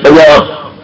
50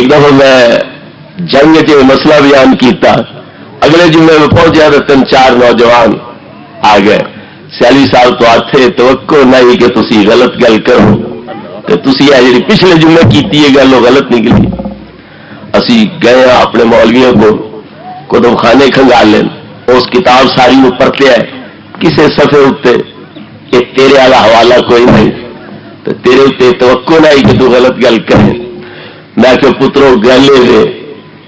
ایک دفعہ میں جنگ کے مسئلہ بیان کیتا، اگلے جمعے میں پہنچا تو 3-4 نوجوان آ گئے، سیالی صاحب تو آتے توقع نہیں کہ تسی غلط گل کرو، کہ تسی جی پچھلے جمعے کیتی ہے گل وہ غلط نکلی۔ اسی گئے اپنے مولویوں کو کتب خانے کھنگال لین، اس کتاب ساری وہ پرت لیا ہے، کسے صفحے اتنے کہ تیرے والا حوالہ کوئی نہیں، تو تیرے اتنے توقع نہیں کہ تو غلط گل کرے۔ میں کہ پترو گلے ہوئے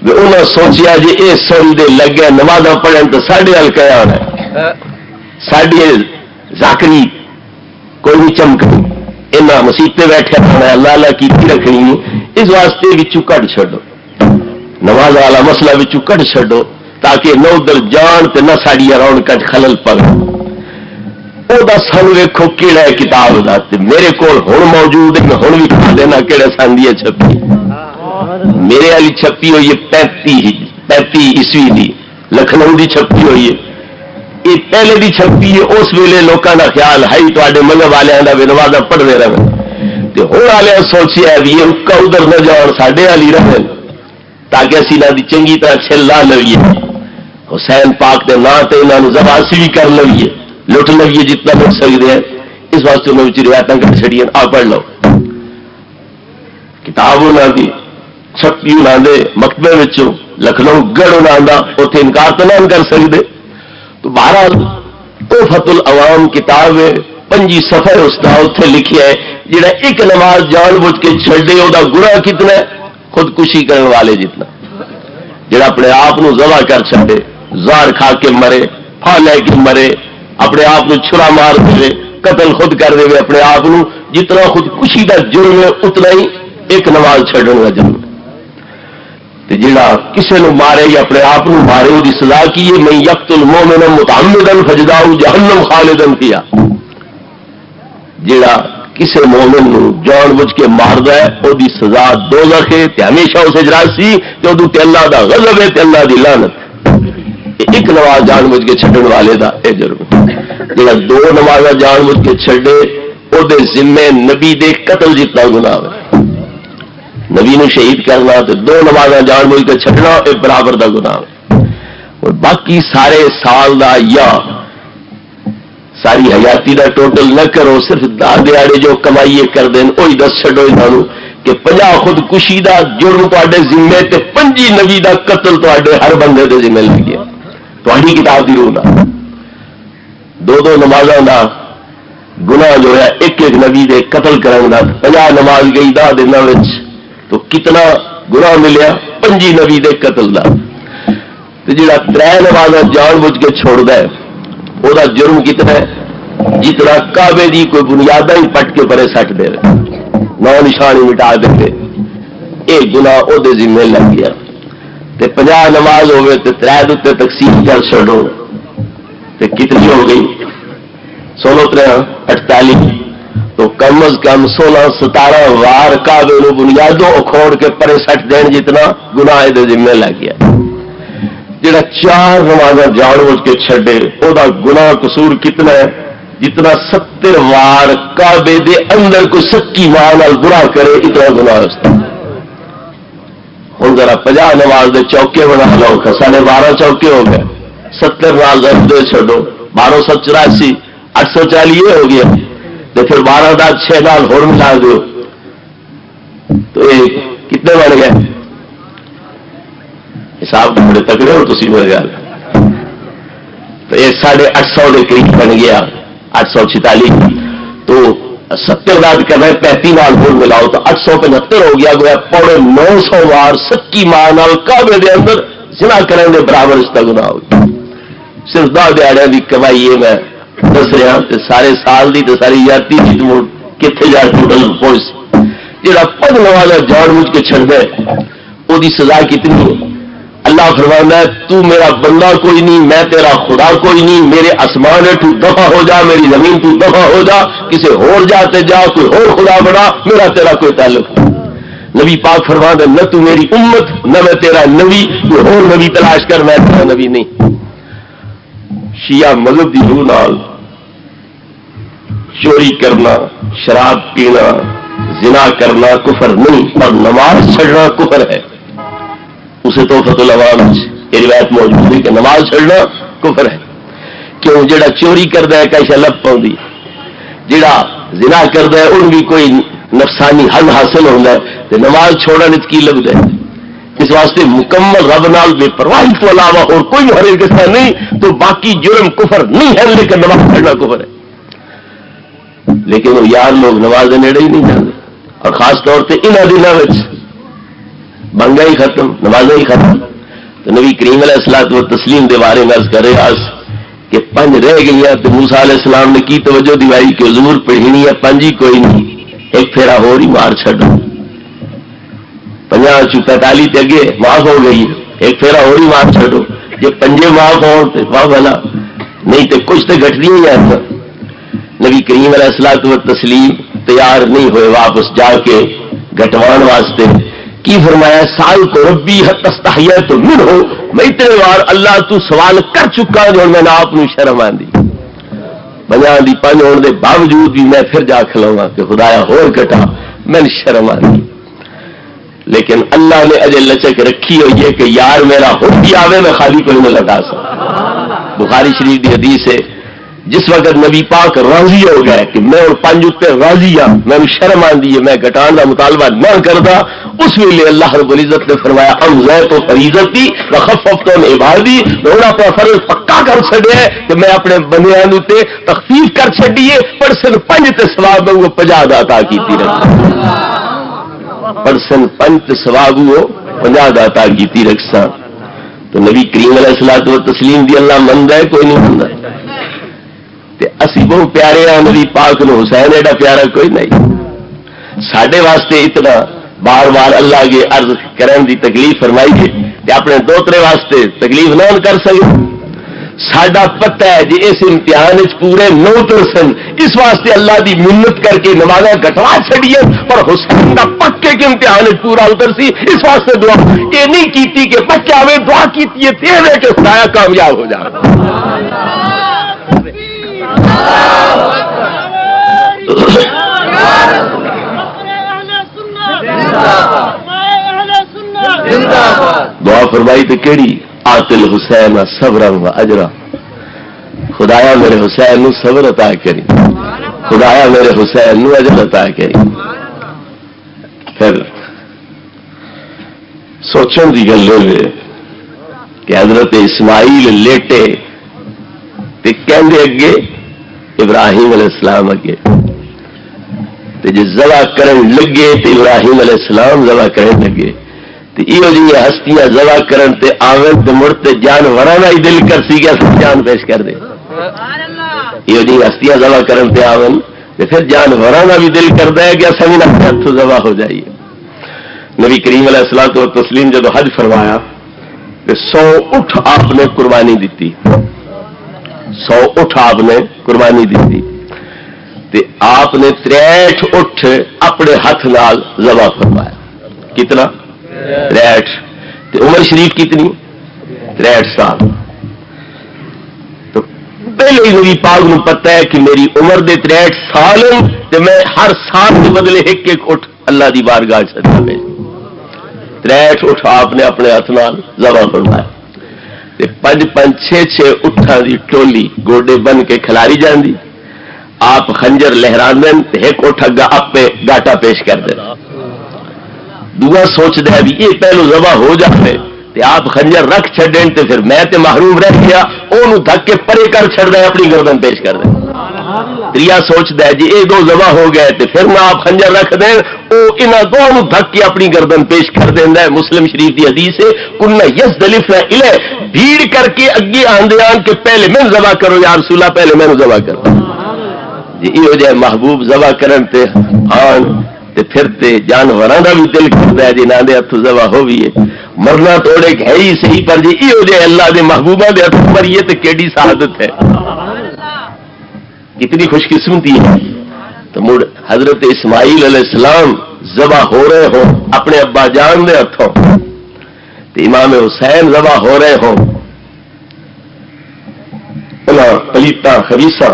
انہوں نے سوچیا جی یہ سمجھے لگے نماز پڑھن تو ساڈے وال کیا ہونا ہے، ساڈی ذاکری کوئی نہیں چمکنی، یہاں مسیطے بیٹھے ہونا اللہ اللہ کی رکھنی، اس واسطے بچوں کٹ چڈو، نماز والا مسئلہ بچوں کٹ چڈو تاکہ نہ ادھر جان تو نہ ساری رونق خلل پوے۔ وہ سن ویکو کہڑا ہے کتاب کا، میرے کو ہوں موجود ہے، میں ہوں بھی کھا دینا کہڑا سن ہے چھپی، میرے والی چھپی ہوئی ہے 35 عیسوی کی، لکھنؤ کی چھپی ہوئی ہے، یہ پہلے دی چھپی ہے، اس ویلے لوگوں کا خیال ہے تے مذہب والوں کا بھی نماز پڑھتے رہے، تو ہوں والے سوچیا بھی یہ اکا ادھر نہ جان ساڈے والی رہے تاکہ اسی انہوں کی چنگی طرح چھل لا لویے، حسین پاک کے نام سے انہوں زباسی بھی کر لویے، لٹ لویے جتنا لٹ سکتے ہیں، اس واسطے انہوں نے روایت کر چڑی، آ پڑھ لو کتاب انہوں کی چھپی، انہوں نے مکتبے میں لکھنؤ گڑھ انہوں کا، اتنے انکار تو نہ کر سکتے۔ تو بہرحال تحفۃ العوام کتاب ہے، 5 صفحے اس کا اتنے لکھیا ہے، جڑا ایک نماز جان بوجھ کے چھڈے وہ گناہ کتنا ہے، خودکشی کرنے والے جتنا، جڑا اپنے آپ ذبح کر چھڈے، زہر کھا کے مرے، پھا لے کے مرے، اپنے آپ چھرا مار دے، قتل خود کر دے اپنے آپ، جتنا خودکشی کا جرم ہے اتنا ہی ایک نماز چھڈن کا جرم ہے۔ جڑا کسی نے مارے یا اپنے آپ مارے وہ سزا کی ہے، میں یقتل مومنا متعمدا فجزاؤ جہنم خالدا فیہا، جڑا کسی مومن نو جان بوجھ کے ماردا ہے وہ سزا دوزخ ہے، تے ہمیشہ اسے جراسی تے اللہ دا غضب ہے تے اللہ دی لعنت۔ ایک نماز جان بوجھ کے چھڈن والے دا اے جرم، جڑا 2 نمازاں جان بوجھ کے چھڈے او دے ذمے نبی دے قتل جتنا گناہ ہے، نبی نے شہید کرنا تو 2 نمازاں جان بوجھ کے چھڈنا ایک برابر دا گناہ ہے، اور باقی سارے سال دا یا ساری حیاتی دا ٹوٹل نہ کرو، صرف دیہڑے جو کمائیے کر دین وہی دس چھڈو انہوں کہ 50 خودکشی دا جرم تے ذمے تے 5 نبی دا قتل تے ہر بندے دے ذمے لگ گیا، تہاڈی کتاب دی روح نال 2 نمازاں دا گناہ جو ہے ایک نبی دے قتل کرن دا، 50 نماز گئی 10 دنوں وچ تو کتنا گناہ ملیا 5 نبی دے قتل دا۔ جڑا 3 نمازاں جان بوجھ کے چھوڑدا ہے وہ جرم کتنا ہے، جتنا کعبے دی کوئی بنیادیں ہی پٹ کے پرے سٹ دے، نو نشانی مٹا دے، ایک گناہ وہ ذمے لگ گیا۔ 50 نماز ہوئے تو 3 اتنے تقسیم کر چھوڑو تو کتنی ہو گئی، 16 48، تو کم از کم 16-17 وار کعبے نو بنیادوں اکھوڑ کے پرے سٹ دین جتنا گناہ دے ذمے لگ گیا۔ جڑا 4 نمازاں جان بوجھ کے چھڈے وہ گناہ قصور کتنا ہے، جتنا 70 وار کعبے دے اندر کوئی سچی ماں نال گناہ کرے اتنا گناہ اس کا۔ ہوں ذرا 50 نماز دے چوکے بنا لو، 12.5 چوکے ہو گئے، 70 نماز دے چھڈو، 1284 840 یہ ہو گیا، تو پھر 12 6 نال ہور ملا دو تو یہ کتنے بن گئے، حساب بڑے تکڑے ہو تسی میرے گل، تو یہ 850 کے قریب بن گیا، 846، تو 70 رات کرنا 35 نال ہور ملاؤ تو 875 ہو گیا، گویا 950 وار سچی ماں نال کعبے دے اندر زنا کرنے دے برابر اس کا گناہ ہو گیا۔ صرف 10 دیہڑیاں دی کمائی ہے میں دس رہا، سارے سال دی تو ساری یاتی کتنے جا ٹوٹل پہنچ، جہاں 5 نمازاں جان بوجھ کے چھڑ دے وہ سزا کتنی ہے؟ اللہ فرمانا ہے تو میرا بندہ کوئی نہیں، میں تیرا خدا کوئی نہیں، میرے آسمان تو دفع ہو جا، میری زمین تو دفع ہو جا، کسی اور جاتے جا، کوئی اور خدا بنا، میرا تیرا کوئی تعلق نہیں۔ نبی پاک فرمانا نہ تو میری امت نہ میں تیرا نبی، کوئی اور نبی تلاش کر، میں تیرا نبی نہیں۔ شیعہ مذہب دی روح نال چوری کرنا، شراب پینا، زنا کرنا کفر نہیں اور نماز چھڑنا کفر ہے. اسے تحفۃ العوام یہ روایت موجود ہے کہ نماز چھڑنا کفر ہے. کیوں؟ جڑا چوری کرتا ہے کیسا لب پاؤں، جڑا زنا کرتا ہے ان بھی کوئی نفسانی حل حاصل ہوتا ہے تو نماز چھوڑنے کی لگتا ہے. اس واسطے مکمل رب نال بے پرواہی کو علاوہ اور کوئی محرم کے ساتھ نہیں تو باقی جرم کفر نہیں ہے، لیکن نماز پڑھنا کفر ہے. لیکن وہ یار لوگ نماز نیڑے ہی نہیں جاتے، اور خاص طور پہ ان دنوں بنگا ہی ختم، نمازیں ہی ختم. تو نبی کریم علیہ الصلوۃ والتسلیم دے بارے میں عرض کر رہے کہ 5 رہ گئی ہیں تو موسیٰ علیہ السلام نے کی توجہ دلائی کہ حضور پڑھنی ہے 5 ہی کوئی نہیں، ایک پھیرا ہو رہی مار چھڈو. 50-45 تے اگے معاف ہو گئی، ایک پھیرا ہو رہی مار چھڈو. جی 5 معاف ہو تو واہ بھلا، نہیں تو کچھ تو گھٹنی ہی ہے. نبی کریم علیہ الصلوۃ والتسلیم تیار نہیں ہوئے واپس جا کے گھٹوان واسطے. کی فرمایا سال کو ربی حتی استحییت منہ، میں اتنے بار اللہ تو سوال کر چکا جو میں نے آپ کو شرم آندی. 50 دی 5 ہونے کے باوجود بھی میں پھر جا کھلاؤں کہ خدایا ہور گھٹا، میں نے شرم آندی. لیکن اللہ نے اجے لچک رکھی ہوئی ہے کہ یار میرا ہو بھی آوے میں خالی کوئی نہ لگا سکتا. بخاری شریف کی حدیث ہے جس وقت نبی پاک راضی ہو گئے کہ میں اور 5 اتنے راضی ہوں، میں نے شرم آندی ہے، میں گھٹان کا مطالبہ نہ کرتا، اس ویلے اللہ رب العزت نے فرمایا امضیت فریضتی وخففت عن عبادی، میں اپنا فرض پکا کر چھڑیا ہے کہ میں اپنے بندیاں تے تخفیف کر چھڑیے، پر صرف 5 تے ثواب وہ 50 عطا کیتی رکھا. پرسن 5 ثواب وہ 50 عطا کیتی رکھسا. تو نبی کریم علیہ الصلوۃ والتسلیم دی اللہ مندا ہے کوئی نہیں مندا. اسی بہت پیارے ہیں نبی پاک نو، حسین ایڈا پیارا کوئی نہیں. ساڈے واسطے اتنا بار بار اللہ کے عرض کرن دی تکلیف فرمائی ہے کہ اپنے دوترے واسطے تکلیف نہ کر سکے. ساڈا پتہ ہے جی اس امتحان پورے 9% اس واسطے اللہ دی منت کر کے نمازاں گھٹوا چھڑیے، پر حسین دا پکے کے امتحان پورا اتر سی، اس واسطے دعا یہ نہیں کیتی کہ پکے آوے، دعا کیتی ہے تیرے کہ خدایا کامیاب ہو جائے. دعا فرمائی تو کیڑی آتل حسین صبرا و اجرا، خدایا میرے حسین نو صبر عطا کری، خدایا میرے حسین نو اجر عطا کری. پھر سوچن دی گل ہے کہ حضرت اسماعیل لیٹے تے کہندے اگے ابراہیم علیہ السلام اگے تے جے ذبح کرن لگے تے ابراہیم علیہ السلام ذبح کرن لگے تے ایو جی ہستیاں ذبح کرن تے آون تے مڑ تے جانوراں دا ہی دل کر سی گیا جان پیش کر دے. ایو جی ہستیاں ذبح کرن تے آون تے پھر جانوراں دا بھی دل کردا ہے کہ اساں بھی نہ ہتھ ذبح ہو جائیے. نبی کریم علیہ الصلوۃ والتسلیم جب حج فرمایا کہ 100 اٹھ آپ نے قربانی دیتی، 100 اٹھ آپ نے قربانی دیتی تے آپ نے 63 اٹھ اپنے ہاتھ نال ذبح فرمایا. کتنا؟ 63. تے عمر شریف کتنی؟ 63 سال. تو پہلے ہی نبی پاک نو پتہ ہے کہ میری عمر دے 63 سال تے میں ہر سال کے بدلے ایک ایک اٹھ اللہ دی بارگاہ چڑھا میں 63 اٹھ آپ نے اپنے ہاتھ نال ذبح فرمایا. 5-5 6 اٹھاں دی ٹولی گوڈے بن کے کھلاری جاندی، آپ خنجر لہراندن تے ایک اٹھ اگا اپے گاٹا پیش کر دے. دعا سوچ دے بھی یہ پہلو ذبح ہو جائے تے آپ خنجر رکھ چھڈن تے پھر میں تے محروم رہ گیا، اونوں دھک کے پرے کر چھڑ دے اپنی گردن پیش کر دے. تریا سوچ دے جی یہ 2 ذبح ہو گئے تے پھر نہ آپ خنجر رکھ دیں، او انہاں دونوں دھک کے اپنی گردن پیش کر دیندا ہے. مسلم شریف کی حدیث ہے کنا یزدلفنا الیہ، بھیڑ کر کے اگے آندے آن کہ پہلے میں ذبح کرو یا رسول اللہ، پہلے میں ذبح کرو. جی یہ جائے محبوب ذبح کرن تے آن تے پھر تے جانوراں دا بھی دل کردا ہے جی نہ دے ہتھ ذبح ہوویے. مرنا توڑے ہے ہی صحیح، پر جی یہ جائے اللہ دے محبوباں دے ہتھ مریے تے کیڑی سعادت ہے، کتنی خوش قسمتی ہے. تو مڑ حضرت اسماعیل علیہ السلام ذبح ہو رہے ہوں اپنے ابا جان دے ہتھوں تے امام حسین ذبح ہو رہے ہوں پلیتا خبیثاں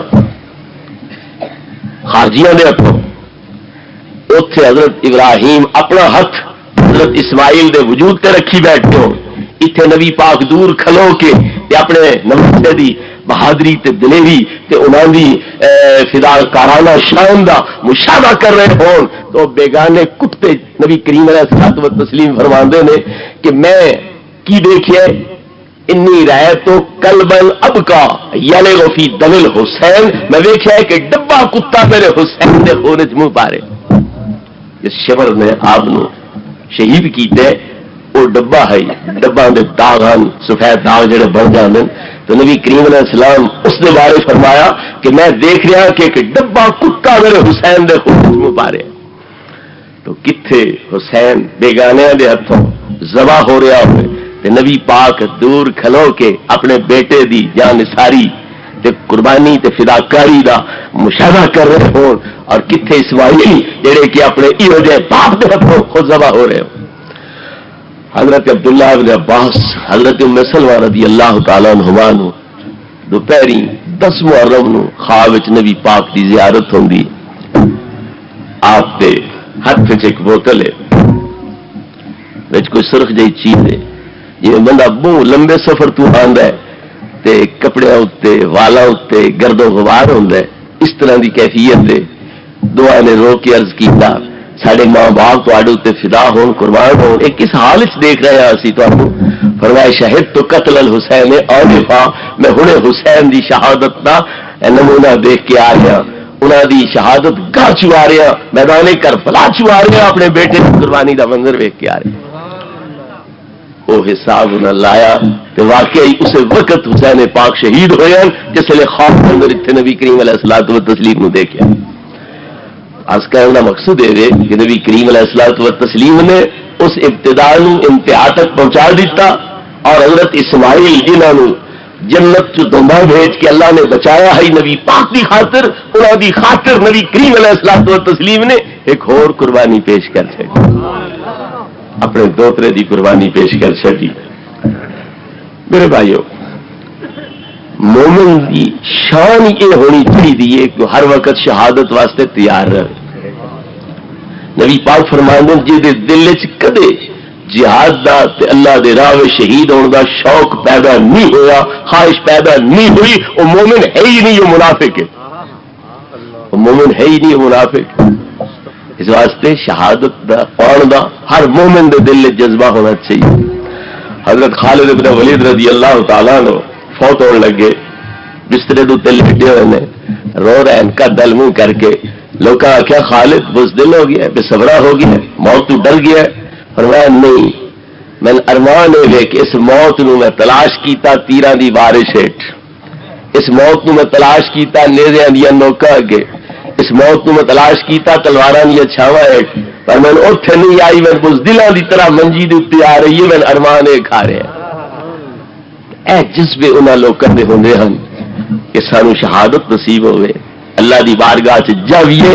خارجیاں دے ہتھوں، اتنے حضرت ابراہیم اپنا ہاتھ حضرت اسماعیل دے وجود تے رکھی بیٹھے ہو، اتنے نبی پاک دور کھلو کے اپنے نمستے دی بہادری تے دلیری تے انہاں دی فداکارانہ شان دا مشاہدہ کر رہے ہون تو بیگانے کتے نبی کریم علیہ الصلوۃ والتسلیم فرماندے نے کہ میں کی دیکھیا انی رأیت کلبا ابکا یلغ فی دم الحسین، میں دیکھا ہے کہ ڈبا کتا میرے حسین دے خون وچ منہ پارے. اس شبر نے آپ نو شہید کیتے وہ ڈبا ہے، ڈبا دے داغ ہیں سفید داغ جڑے بن جاندے، تو نبی کریم علیہ السلام اس دے بارے فرمایا کہ میں دیکھ رہا کہ ایک ڈبا کتا میرے حسین دے خون وچ منہ پارے. تو کتھے حسین بیگانیاں دے ہتھوں ذبح ہو رہا ہوئے تے نبی پاک دور کھلو کے اپنے بیٹے دی جان ساری تے قربانی تے فداکاری دا مشاہدہ کر رہے ہون، اور کتھے اسماعیل جڑے کہ اپنے ایو جے باپ دے ہتھوں خود ذبح ہو رہے ہو. حضرت عبداللہ بن عباس حضرت ام سلمہ رضی اللہ تعالیٰ عنہما نو دوپہری 10 محرم نو خواب وچ نبی پاک دی زیارت ہوندی، آپ دے ہاتھ وچ ایک بوتل ہے وچ کوئی سرخ جہی چیز ہے، جی بندہ بہت لمبے سفر تو آندا ہے تے کپڑے اتنے والا اتنے گرد و غبار ہوندا ہے، اس طرح دی کیفیت ہے. دعا نے رو کے عرض کیتا ساڈے ماں باپ تواڈے تے فدا ہون قربان ہون، ایک کس حال وچ دیکھ رہے ہیں اسی تانوں. فرمایا شہد تو قتل الحسین آنفا، میں ہنے حسین دی شہادت دا نمونہ دیکھ کے آ گیا، انہاں دی شہادت گاہ چوا رہے ہیں، میدان کربلا چوا رہے ہیں، اپنے بیٹے کی قربانی دا منظر ویکھ کے آ رہے ہیں. وہ حساب نہ لایا تو واقعی اس وقت حسین پاک شہید ہوئے جس لئے خواب اندر اتنے نبی کریم علیہ الصلوۃ والتسلیم نے دیکھا. آج کا مقصد ہے کہ نبی کریم علیہ الصلوۃ والتسلیم نے اس ابتدا نو انتہا تک پہنچا دیتا، اور حضرت اسماعیل جنہوں نے جنت چ دنبا بھیج کے اللہ نے بچایا ہے نبی پاک دی خاطر، انہاں دی خاطر نبی کریم علیہ الصلوۃ والتسلیم نے ایک اور قربانی پیش کر چھڈی، اپنے دوترے دی قربانی پیش کر چھڈی. میرے بھائیو، مومن دی شان یہ ہونی چاہیے کہ ہر وقت شہادت واسطے تیار رہے. نبی پاک فرماندے جے دل وچ کدے جہاد دا تے اللہ دے راہ شہید ہونے دا شوق پیدا نہیں ہویا، خواہش پیدا نہیں ہوئی، وہ مومن ہے ہی نہیں، وہ منافق ہے. وہ مومن ہے ہی نہیں، وہ منافق. اس واسطے شہادت دا پان دا ہر مومن دے دل جذبہ ہونا چاہیے. حضرت خالد بن ولید رضی اللہ تعالیٰ عنہ فوت ہونے لگے، بسترے دے لیٹے ہوئے نے، رو رہے ہیں کا دل منہ کر کے. لوگ آخیا خالد بزدل ہو گیا، بے صبرا ہو گیا، موت تو ڈر گیا. فرمایا نہیں، میں ارمان ہے کہ اس موت نو میں تلاش کیتا تیراں دی بارش ہیٹ، اس موت نو میں تلاش کیتا نیزیاں دیا نوکا اگے، اس موت نو میں تلاش کیتا تلواراں دیا چھاواں ہیٹ، پر میں اوتھے نہیں آئی، میں بزدلاں دی طرح منجی دے اوتے آ رہی ہے، میں ارمان کھا رہا. اے جذبے انہاں لوکاں دے ہوندے ہن کہ سانو شہادت نصیب ہوئے، اللہ دی بارگاہ چ جاویے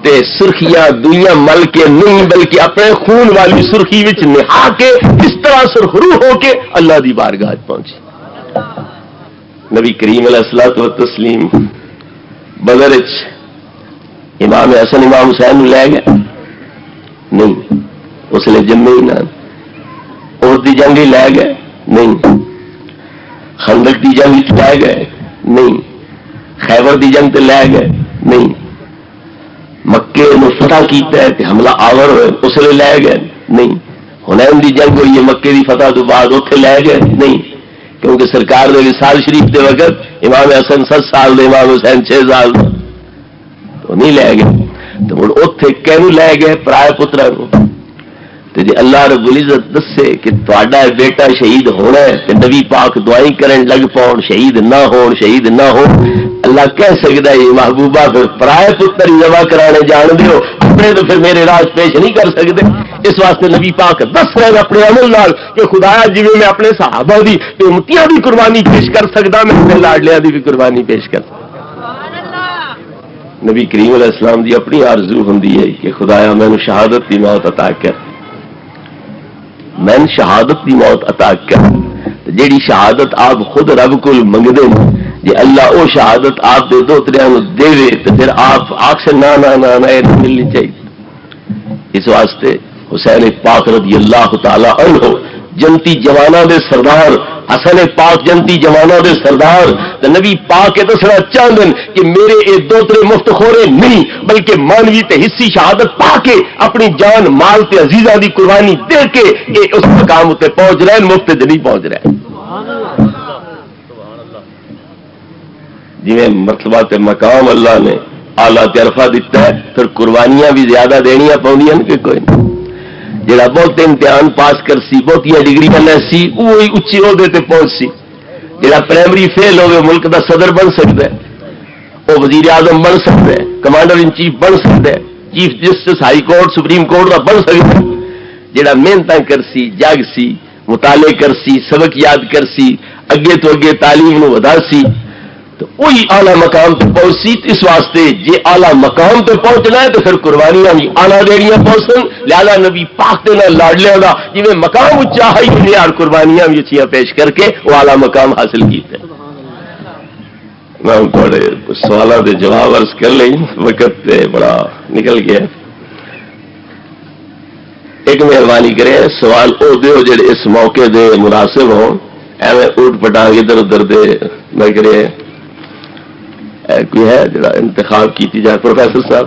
تے سرخیاں دنیا مل کے نہیں بلکہ اپنے خون والی سرخی وچ نہا کے اس طرح سرخرو ہو کے اللہ دی بارگاہ پہنچے. نبی کریم علیہ الصلوۃ والتسلیم بدر وچ امام حسن امام حسین لے گئے نہیں، اس لیے جمے ہی نہ. احد دی جنگ لے گئے نہیں، خندق دی جنگ لے گئے نہیں، خیبر دی جنگ تے لے گئے نہیں، مکے نو فتح کیتا ہے تے حملہ آور ہوئے اس لیے لے گئے نہیں، حنین دی جنگ ہوئی ہے مکے دی فتح تو بعد اتنے لے گئے نہیں، کیونکہ سرکار نے وصال شریف دے وقت امام حسن 7 سال دے، امام حسین 6 سال دے، تو نہیں لے گئے. تو ہوں اتنے کہنوں لے گئے پرائے پترا کو. تو جی اللہ رب العزت دسے کہ تہاڈا بیٹا شہید ہونا ہے تے نبی پاک دعائیں کرن لگ پاؤ شہید نہ ہون، شہید نہ ہو، اللہ کہہ سکتا ہے محبوبہ پھر پرائے پتر ہی ذبح کرانے جان دیو، اپنے تو پھر میرے راز پیش نہیں کر سکتے. اس واسطے نبی پاک دس رہے اپنے عمل نال کہ خدایا جی میں اپنے صحابہ دی تے امتیاں دی قربانی پیش کر سکتا، میں اپنے لاڈلیاں دی بھی قربانی پیش کر سکتا. نبی کریم علیہ السلام دی اپنی آرزو ہوندی ہے کہ خدایا مینوں شہادت دی موت عطا کر، میں شہادت دی موت عطا کر. جیڑی شہادت آپ خود رب کو منگدے ہیں جی اللہ او شہادت آپ دے دوتریاں نو دے تو پھر آپ آکھ سے نہ نہ نہ نہ نہیں ملنی چاہیے. اس واسطے حسین پاک رضی اللہ تعالی عنہ جنتی جواناں دے سردار، حسن پاک جنتی جواناں دے سردار تے نبی پاک کے دسنا چاہتے ہیں کہ میرے یہ دوترے مفت خورے نہیں بلکہ مانوی تے حصی شہادت پا کے اپنی جان مال تے عزیزاں دی قربانی دے کے یہ اس مقام تے پہنچ رہے ہیں، مفت نہیں پہنچ رہے۔ جی مرتبہ تے مقام اللہ نے اعلیٰ عرفہ دیتا ہے، پھر قربانیاں بھی زیادہ دینیاں پاؤندیاں کہ کوئی نہیں۔ جڑا بہت امتحان پاس کر سی، بہت ڈگریاں لے سی، وہی اچھی عہدے تے پہنچ سی۔ جڑا پرائمری فیل ہوئے ملک دا صدر بن سکتا ہے، وہ وزیر اعظم بن سکتا ہے، کمانڈر ان چیف بن سکتا ہے، chief justice high court supreme court کا بن سکتا ہے۔ جڑا محنت کر سی، جاگ سی، مطالعے کر سی، سبق یاد کر سی، اگے تو اگے تعلیم نو ودا سی، تو وہی اعلیٰ مقام پہ پہنچی۔ اس واسطے جی اعلیٰ مقام پہ پہنچنا ہے تو پھر قربانیاں بھی اعلیٰ دینیاں پہنچن، لہذا نبی پاک دے نال لاڈ لیا دا جی مقام اچا ہے یار قربانیاں بھی اچھیاں پیش کر کے وہ اعلیٰ مقام حاصل کیتے۔ میں تھوڑے سوالوں کے جواب عرض کر لیں، وقت بڑا نکل گیا۔ ایک مہربانی کرے سوال وہ دو جڑے اس موقع دے مناسب ہوں، ایویں اوٹ پٹانگ ادھر ادھر دے میں کرے کوئی ہے جڑا انتخاب کیتی جائے۔ پروفیسر صاحب،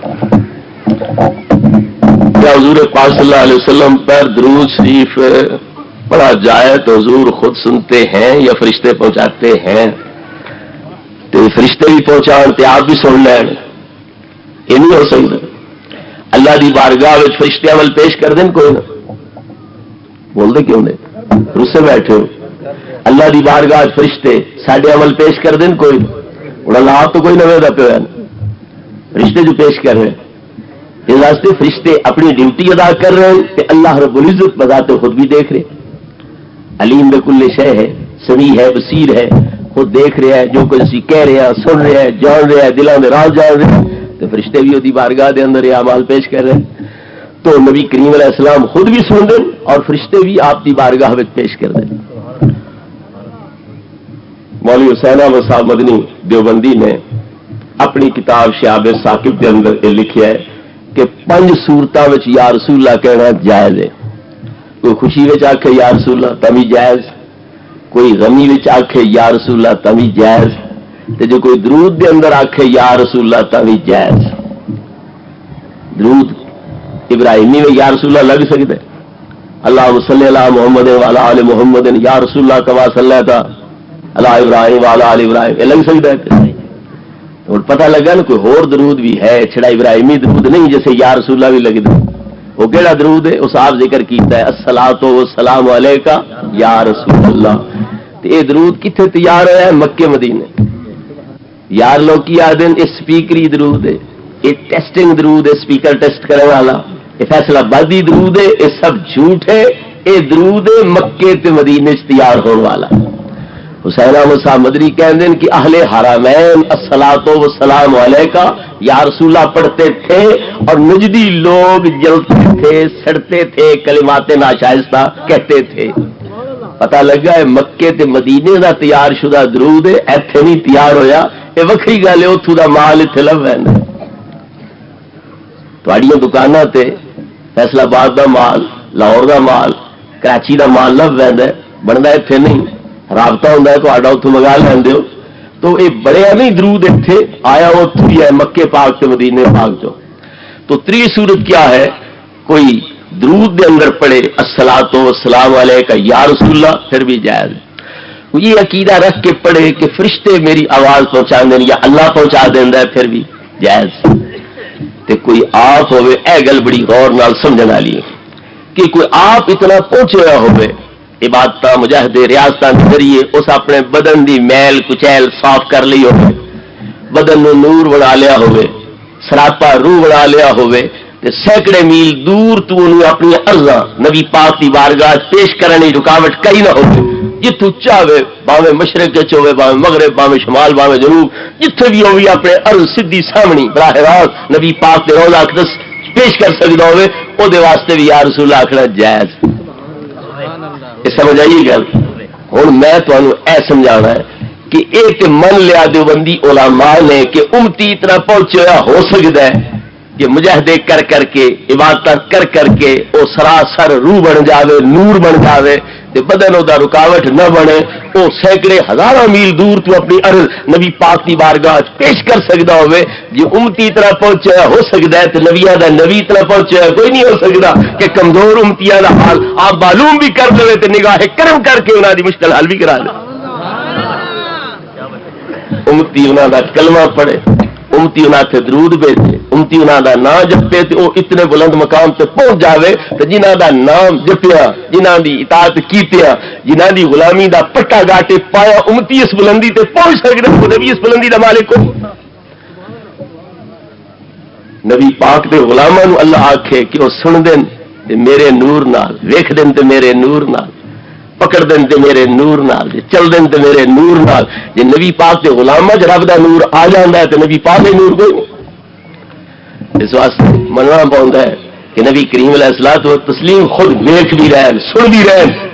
کیا حضور پاک صلی اللہ علیہ وسلم پر درود شریف پڑھا جائے تو حضور خود سنتے ہیں یا فرشتے پہنچاتے ہیں؟ تو فرشتے بھی پہنچان تے آپ بھی سن لین، یہ نہیں ہو سکتا۔ اللہ دی بارگاہ وچ فرشتے عمل پیش کر دیں کوئی نہ بول دے کیوں نہیں رس سے بیٹھے ہو؟ اللہ دی بارگاہ فرشتے ساڈے عمل پیش کر دیں کوئی نہ، اللہ آپ تو کوئی نویں دا پیا فرشتے جو پیش کر رہے ہیں۔ اس واسطے فرشتے اپنی ڈیوٹی ادا کر رہے ہیں کہ اللہ رب العزت بذات خود بھی دیکھ رہے، علیم بکل شے ہے، سمیع ہے، بصیر ہے، خود دیکھ رہے ہیں جو کچھ اسی کہہ رہے ہیں، سن رہے ہیں، جان رہے ہیں، دلوں میں راز جان رہے ہیں، تو فرشتے بھی وہی بارگاہ دے اندر یہ اعمال پیش کر رہے ہیں۔ تو نبی کریم علیہ السلام خود بھی سن دیں اور فرشتے بھی آپ کی بارگاہ میں پیش کر دیں۔ مولوی حسین احمد صاحب مدنی دیوبندی نے اپنی کتاب شہاب ثاقب کے اندر یہ لکھا ہے کہ 5 صورتوں میں یا رسول اللہ کہنا جائز ہے۔ کوئی خوشی میں آکھے یا رسول اللہ تمی جائز، کوئی غمی میں آکھے یا رسول اللہ تمی جائز، تے جو کوئی درود دے اندر آکھے یا رسول اللہ تمی جائز۔ درود ابراہیمی میں یا رسول اللہ لگ سکتا ہے، اللہم صلی علی محمد وعلی آل محمد یا رسول اللہ کما صلیت علی ابراہیم وعلی آل ابراہیم، یہ لگ سکتا ہے۔ اور پتہ لگا نا کوئی اور درود بھی ہے، چھڑا ابراہیمی درود نہیں جیسے یا رسول اللہ بھی لگتا ہے۔ وہ کیڑا درود ہے؟ اس آپ ذکر کیتا ہے الصلاۃ والسلام علیکہ یا رسول اللہ۔ تو یہ درود کتنے تیار ہوا ہے؟ مکے مدینے۔ یار لوگ کی آدھن یہ سپیکری درود ہے، یہ ٹیسٹنگ درود ہے، سپیکر ٹیسٹ کرنے والا، یہ فیصلہ بادی درود ہے، یہ سب جھوٹ ہے۔ یہ درود ہے مکے تے مدینے سے تیار ہونے والا۔ حسین احمد صاحب مدنی کہتے ہیں کہ اہل حرمین الصلاۃ والسلام علیکہ یا رسول اللہ پڑھتے تھے اور نجدی لوگ جلتے تھے، سڑتے تھے، کلمات ناشائستہ کہتے تھے۔ پتہ لگا ہے مکے تے مدینے دا تیار شدہ درود ہے، ایتھے نہیں تیار ہویا۔ یہ وکری گل ہے، اتھوں دا مال اتھے لب ویندا۔ تہاڈیاں دکاناں تے فیصلہ آباد دا مال، لاہور دا مال، کراچی دا مال لب ویندا، بندا ایتھے نہیں، رابطہ ہوتا ہے تو اتوں منگا لیندے ہو۔ تو یہ بڑے نہیں درود اتنے آیا وہ ہی ہے مکے پاک سے مدینے پاک جو۔ تو 3 صورت کیا ہے؟ کوئی درود دے اندر پڑھے الصلاۃ والسلام علیکہ یا رسول اللہ، پھر بھی جائز۔ یہ عقیدہ رکھ کے پڑھے کہ فرشتے میری آواز پہنچا دیں یا اللہ پہنچا دینا ہے، پھر بھی جائز۔ تے کوئی آپ ہوئے اے گل بڑی غور نال سمجھن والی کہ کوئی آپ اتنا پہنچ ہوا ہوئے عبادت مجاہد ریاستوں کے ذریعے اس اپنے بدن دی میل کچیل صاف کر لی ہوئے، بدن نو نور بنا لیا ہوئے، سراپا روح بنا لیا ہوئے، تے سینکڑے میل دور تو انہوں اپنی عرضاں نبی پاک دی بارگاہ پیش کرنے رکاوٹ کئی نہ ہوئے، جتوں چاہے باویں مشرق ہوئے، باویں مغرب، باویں شمال، باویں جنوب، جتھے بھی ہوئی اپنے عرض سیدھی سامنے براہ راست نبی پاک دے روضہ اقدس پیش کر سکتا ہوئے، او دے واسطے بھی یا رسول اللہ آکھنا جائز۔ یہ سمجھ آئیے گل؟ ہوں میں تمہیں اے سمجھانا ہے کہ ایک من لیا دیوبندی علماء نے کہ امتی اتنا پہنچا ہو سکتا ہے کہ مجاہدے کر کر کے عبادت کر کر کے وہ سراسر روح بن جاوے، نور بن جاوے تے بدن دا رکاوٹ نہ بنے، وہ سینکڑے ہزاراں میل دور تو اپنی عرض نبی پاک دی بارگاہ پیش کر سکدا ہوئے۔ جی امتی اتنا پہنچا ہو سکتا ہے تے نبیاں دا نبی اتنا پہنچا کوئی نہیں ہو سکتا کہ کمزور امتیاں دا حال آپ معلوم بھی کر لے تے نگاہ کرم کر کے انہاں دی مشکل حل بھی کرا دے۔ امتی انہاں دا کلمہ پڑھے، امتی انہاں تے درود بھیجے، امتی انہاں دا نام جپے تے او اتنے بلند مقام تے پہنچ جاوے تے جنہاں دا نام جپیا، جنہاں دی اطاعت کیتیا، جنہاں دی غلامی دا پٹا گاٹے پایا، امتی اس بلندی تے پہنچ سکدا، وہ نبی اس بلندی دا مالک ہو۔ نبی پاک دے غلاماں نو اللہ آکھے کہ او سن دین تے میرے نور نال، ویکھ دین تے میرے نور نال، پکڑ دین تے میرے نور نال، چل دین تے میرے نور نال۔ جے نبی پاک دے غلاماں وچ رب دا نور آ جاندا ہے تے نبی پاک دے نور کوئی نہیں۔ اس واسطے مننا پوندا ہے کہ نبی کریم علیہ الصلوۃ والتسلیم خود ویکھ بھی رہے ہیں، سن بھی رہے ہیں،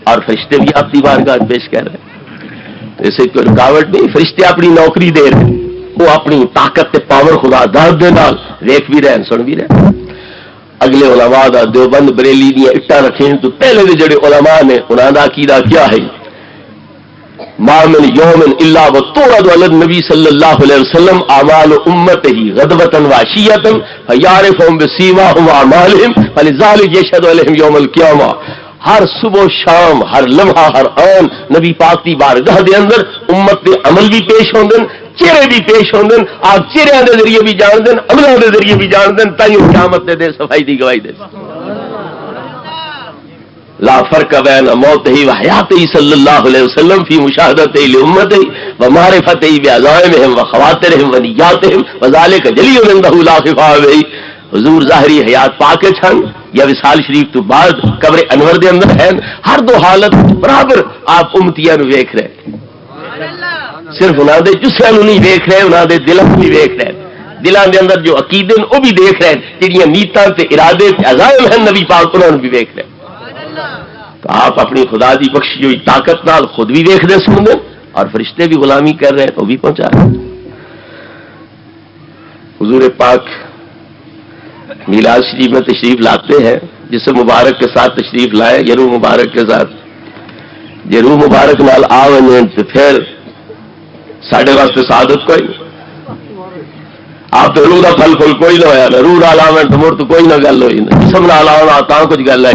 اور فرشتے بھی آپ کی بارگاہ پیش کر رہے ہیں۔ اسے کوئی رکاوٹ نہیں، فرشتے اپنی نوکری دے رہے ہیں، وہ اپنی طاقت تے پاور خدا ذات دے نال ویکھ بھی رہے ہیں، سن بھی رہے ہیں۔ اگلے علماء دا دیوبند بریلی دی اٹا رکھیں تو پہلے دے جڑے علماء نے انہاں دا عقیدہ کیا ہے؟ ما من یوم الا وتعرض علی النبی صلی اللہ علیہ وسلم اعمال امته غدوۃ وعشیۃ فیعرفهم بسیماهم واعمالهم فلذلك یشهد علیہم یوم القیامہ۔ ہر صبح و شام، ہر لمحہ، ہر آن نبی پاک دی بارگاہ دے اندر امت دے عمل بھی پیش ہوندن، چہرے بھی پیش ہوندن، آپ چہرے دے ذریعے بھی جان دین، عملوں دے ذریعے بھی جان دین، تائیں قیامت دے دن صفائی دی گواہی دے۔ لا فرق بین موتہ و حیاتہ صلی اللہ علیہ وسلم فی مشاہدتہ لامتہ و معرفتہ بعزائمہم و خواترہم و نیاتہم وذالک جلی عندہ لا خفا بہ۔ حضور ظاہری حیات پاک چھن یا وصال شریف تو بعد قبر انور دے اندر ہیں، ہر دو حالت برابر آپ امتیاں نو ویکھ رہے، صرف انہاں دے جسماں نو نہیں ویکھ رہے، انہاں دے دلاں نو بھی ویکھ رہے، دلاں دے اندر جو عقیدے وہ بھی دیکھ رہے، جڑیاں نیتاں تے ارادے تے عزائم ہیں نبی پاک انہاں نو بھی ویکھ رہے۔ تو آپ اپنی خدا دی بخشی ہوئی طاقت نال خود بھی ویکھ دے، سن دے، اور فرشتے بھی غلامی کر رہے ہیں تو بھی پہنچا رہے ہیں۔ حضور پاک میلاد شریف میں تشریف لاتے ہیں، جسے مبارک کے ساتھ تشریف لائے، یہ روح مبارک کے ساتھ، یہ روح مبارک نال آویں تو پھر ساڈے واسطے سعادت کوئی نہیں۔ آپ تو روح دا پھل پھل کوئی نہ ہویا، روح نال آویں تو مڑ تو کوئی نہ گل ہوئی، جسم نال آونا تاں کچھ گل ہے۔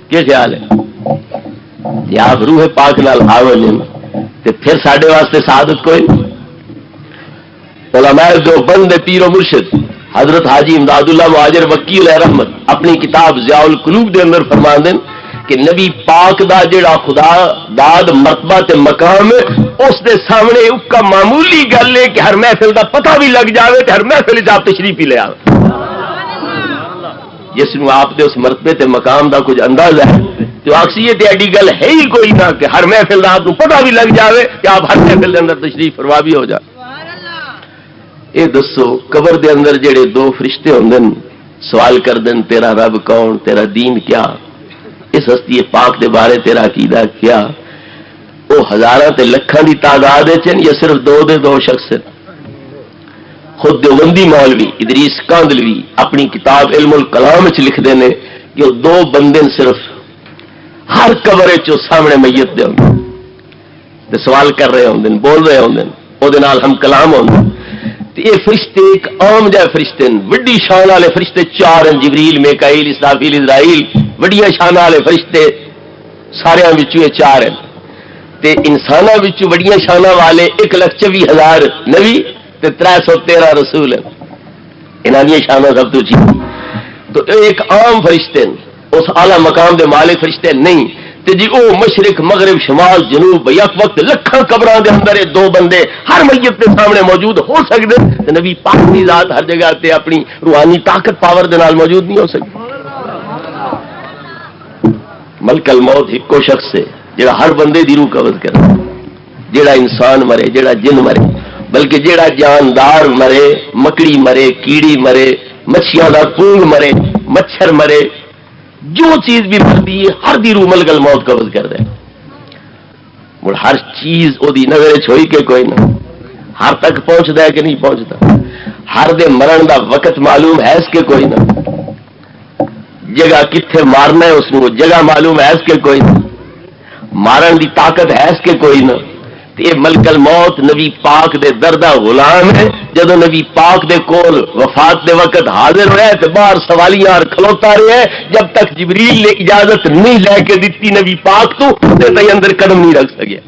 کیا خیال ہے؟ جی آپ روح پاک نال آویں تو پھر ساڈے واسطے سعادت کوئی نہیں۔ علماء جو بند پیر و مرشد حضرت حاجی امداد اللہ مہاجر وکیل علیہ رحمت اپنی کتاب ضیاء القلوب دے اندر فرماندے کہ نبی پاک دا جڑا خدا داد مرتبہ تے مقام اس دے سامنے اس کا معمولی گل ہے کہ ہر محفل دا پتہ بھی لگ جاوے تے ہر محفل وچ آپ تشریف ہی لے آوے۔ جس نو آپ دے اس مرتبے تے مقام دا کچھ اندازہ ہے تو اکثریت ایڈی گل ہے ہی کوئی نہ کہ ہر محفل دا آپ کو پتہ بھی لگ جاوے کہ آپ ہر محفل دے اندر تشریف فرما بھی ہو جائے۔ اے دسو قبر دے اندر جڑے دو فرشتے ہوندن سوال کر دن تیرا رب کون، تیرا دین کیا، اس ہستی پاک دے بارے تیرا عقیدہ کیا، وہ ہزاراں تے لکھاں دی تعداد ہیں یا صرف دو شخص ہیں؟ خود دیوبندی مولوی ادریس کاندلوی اپنی کتاب علم الکلام وچ لکھ دینے کہ وہ دو بندے صرف ہر قبر وچ سامنے میت دے ہوندے تے سوال کر رہے ہوندے، بول رہے ہوندے، او دے نال ہم کلام ہوندے۔ یہ فرشتے ایک عام جائے فرشتے ہیں، وڈی شان والے فرشتے چار ہیں، جبریل، میکائیل، اسرافیل، اسرائیل، وڈیاں شان والے فرشتے سارے وچوں یہ چار ہیں۔ تے انساناں وچوں وڈیاں شاناں والے 1,24,000 نبی تے 313 رسول ہیں، انہاں دی شاناں سب تو اچھی۔ تو ایک عام فرشتے ہیں، اس اعلیٰ مقام دے مالک فرشتے نہیں تے جی او مشرق مغرب شمال جنوب یک وقت لکھاں قبراں دے اندر دو بندے ہر میت کے سامنے موجود ہو سکتے تے نبی پاک دی ذات ہر جگہ تے اپنی روحانی طاقت پاور دے نال موجود نہیں ہو سکتی۔ ملک الموت ایکو شخص ہے جڑا ہر بندے دی روح قبض کرے، جڑا انسان مرے، جڑا جن مرے، بلکہ جڑا جاندار مرے، مکڑی مرے، کیڑی مرے، مچھیاں دا پونگ مرے، مچھر مرے، جو چیز بھی مرتی ہے ہر دی روح ملک الموت قبض کر دے۔ ہر چیز او دی نظر ہوئی کہ کوئی نہ، ہر تک پہنچتا ہے کہ نہیں پہنچتا؟ ہر دے مرن دا وقت معلوم ہے اس کے کوئی نہ، جگہ کتنے مارنا ہے اس کو جگہ معلوم ہے اس کے کوئی نہ، مارن دی طاقت ہے اس کے کوئی نہ۔ یہ ملک الموت نبی پاک دے دردہ غلام ہے، جدو نبی پاک دے کول وفات دے وقت حاضر ہوا تو باہر سوالیاں اور کھلوتا رہے، جب تک جبریل نے اجازت نہیں لے کے دیتی نبی پاک تو اندر قدم نہیں رکھ سکیا۔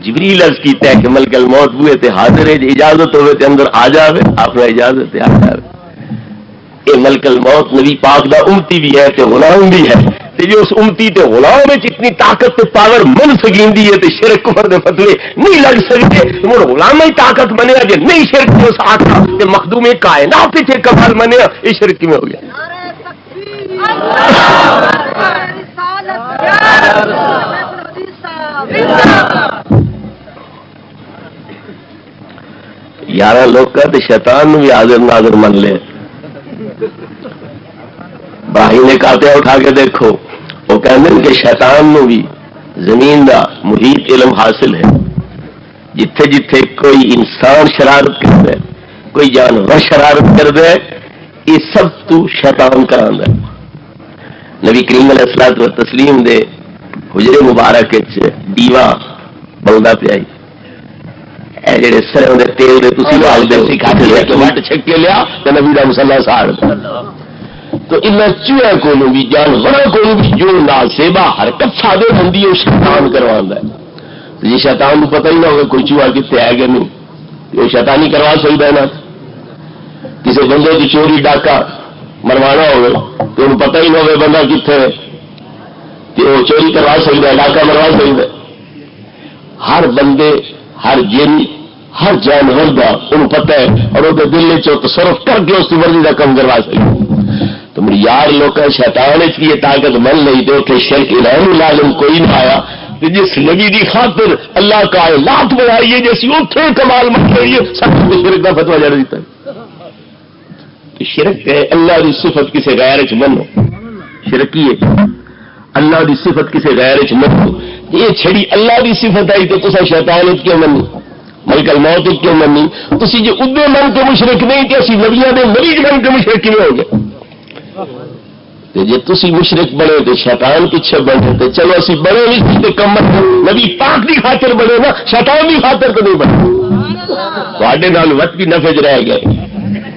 جبریل عرض کیتا ہے کہ ملک الموت ہوئے تے حاضر ہے، اجازت ہوئے تے اندر آ جاوے، آپ نے اجازت ہے آ جاوے۔ یہ ملک الموت نبی پاک دا امتی بھی ہے تے غلام بھی ہے، تے جو اس امتی تے غلام میں اتنی طاقت تے پاور من سکیندی ہے تے شرک کفر دے فتوے نہیں لگ سکتے، مڑ غلام ہی طاقت منیا جے نہیں شرک جو ساتھ تے مخدوم کائنات تے کمال منیا، یہ شرک میں ہو گیا۔ یارہ لوگ تے شیطان بھی حاضر ناظر من لے، باہی نے کہتے اٹھا کے دیکھو، وہ کہتے ہیں کہ شیطان نو بھی زمین دا محیط علم حاصل ہے، جتھے جتھے کوئی انسان شرارت کر دے، کوئی جانور شرارت کر دے، یہ سب تو شیطان کران ہے۔ نبی کریم علیہ الصلوۃ والتسلیم دے حجرے مبارک دیوا بلدا پیا، اے جڑے سروں دے تیل دے تسی لال دے سکھا کے لے کے وٹ چھک کے لیا تے نبی دا مصلی ساڑ تو ان چوہے کو بھی جانوروں کو بھی جو ناسیبہ حرکت سادے بندی ہے شیطان کروانا ہے۔ یہ شیطان کو پتہ ہی نہ ہوگا کوئی چوہا کتنے ہے گا نہیں، یہ شیطانی کروا سکتا ہے نا۔ کسی بندے کی چوری ڈاکہ مروانا ہوگا تو انہوں پتہ ہی نہ ہوگا بندہ کتنے ہے، تو وہ چوری کروا سکتا ہے، ڈاکہ مروا سکتا ہے۔ ہر بندے، ہر جن، ہر جانور کا انہوں پتہ ہے اور وہ دل چ تصرف کر کے اس کی مرضی کا کام کروا سکتا ہے۔ تو میری یار لوگ شیطان اس کی یہ طاقت من لئی تو کہ شرک الہی لازم کوئی نہ آیا، جس نبی دی خاطر اللہ کا کائنات بنائی ہے جیسی اتنے کمال من رہی ہے، سب کو شرک کا فتویٰ جڑ دیتا ہے۔ شرک ہے اللہ دی صفت کسی غیر چ منو، شرک ہی ہے اللہ دی صفت کسی غیر چ منو، یہ چھڑی اللہ دی صفت آئی تو تصا شیطان کیوں منی، ملک الموت کیوں منی؟ تسی جو ادے من کے مشرک نہیں کہ اسی نبیوں دے نبی من کے مشرک کیوں ہو گئے؟ جی تسی مشرک بنے تو شیطان پیچھے بنے تو چلو اسی بڑے نہیں تو کم نبی پاک کی خاطر بنے نا، شیطان کی خاطر تو نہیں بنے۔ تے نال وقت بھی نفج رہ گئے،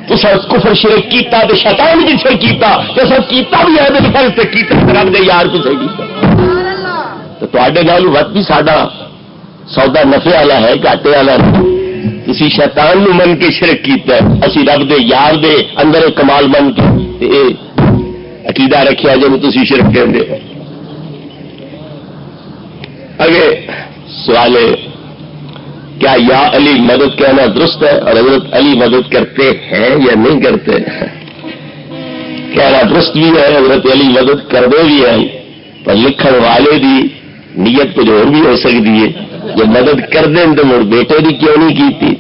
تو سب کفر شرک کیتا تو شیطان پیچھے کیتا، تو سب کیتا بھی ہے فرض تے کیتا رب دے یار پیچھے کیتا، تو تے نال وقت بھی ساڈا سودا نفع والا ہے گھاٹے والا نہیں۔ کسی شیطان نو من کے شرک کیتا ہے، اسی رب دے یار دے اندر کمال من کے عقیدہ رکھیا جب تسی شرک کہندے ہو۔ اگے سوال ہے کیا یا علی مدد کہنا درست ہے اور حضرت علی مدد کرتے ہیں یا نہیں کرتے؟ کہنا درست بھی ہے، حضرت علی مدد کرتے بھی ہیں، پر لکھن والے دی نیت کچھ اور بھی ہو سکتی ہے۔ جب مدد کر دیں تو مڑ بیٹے دی کیوں نہیں کیتی؟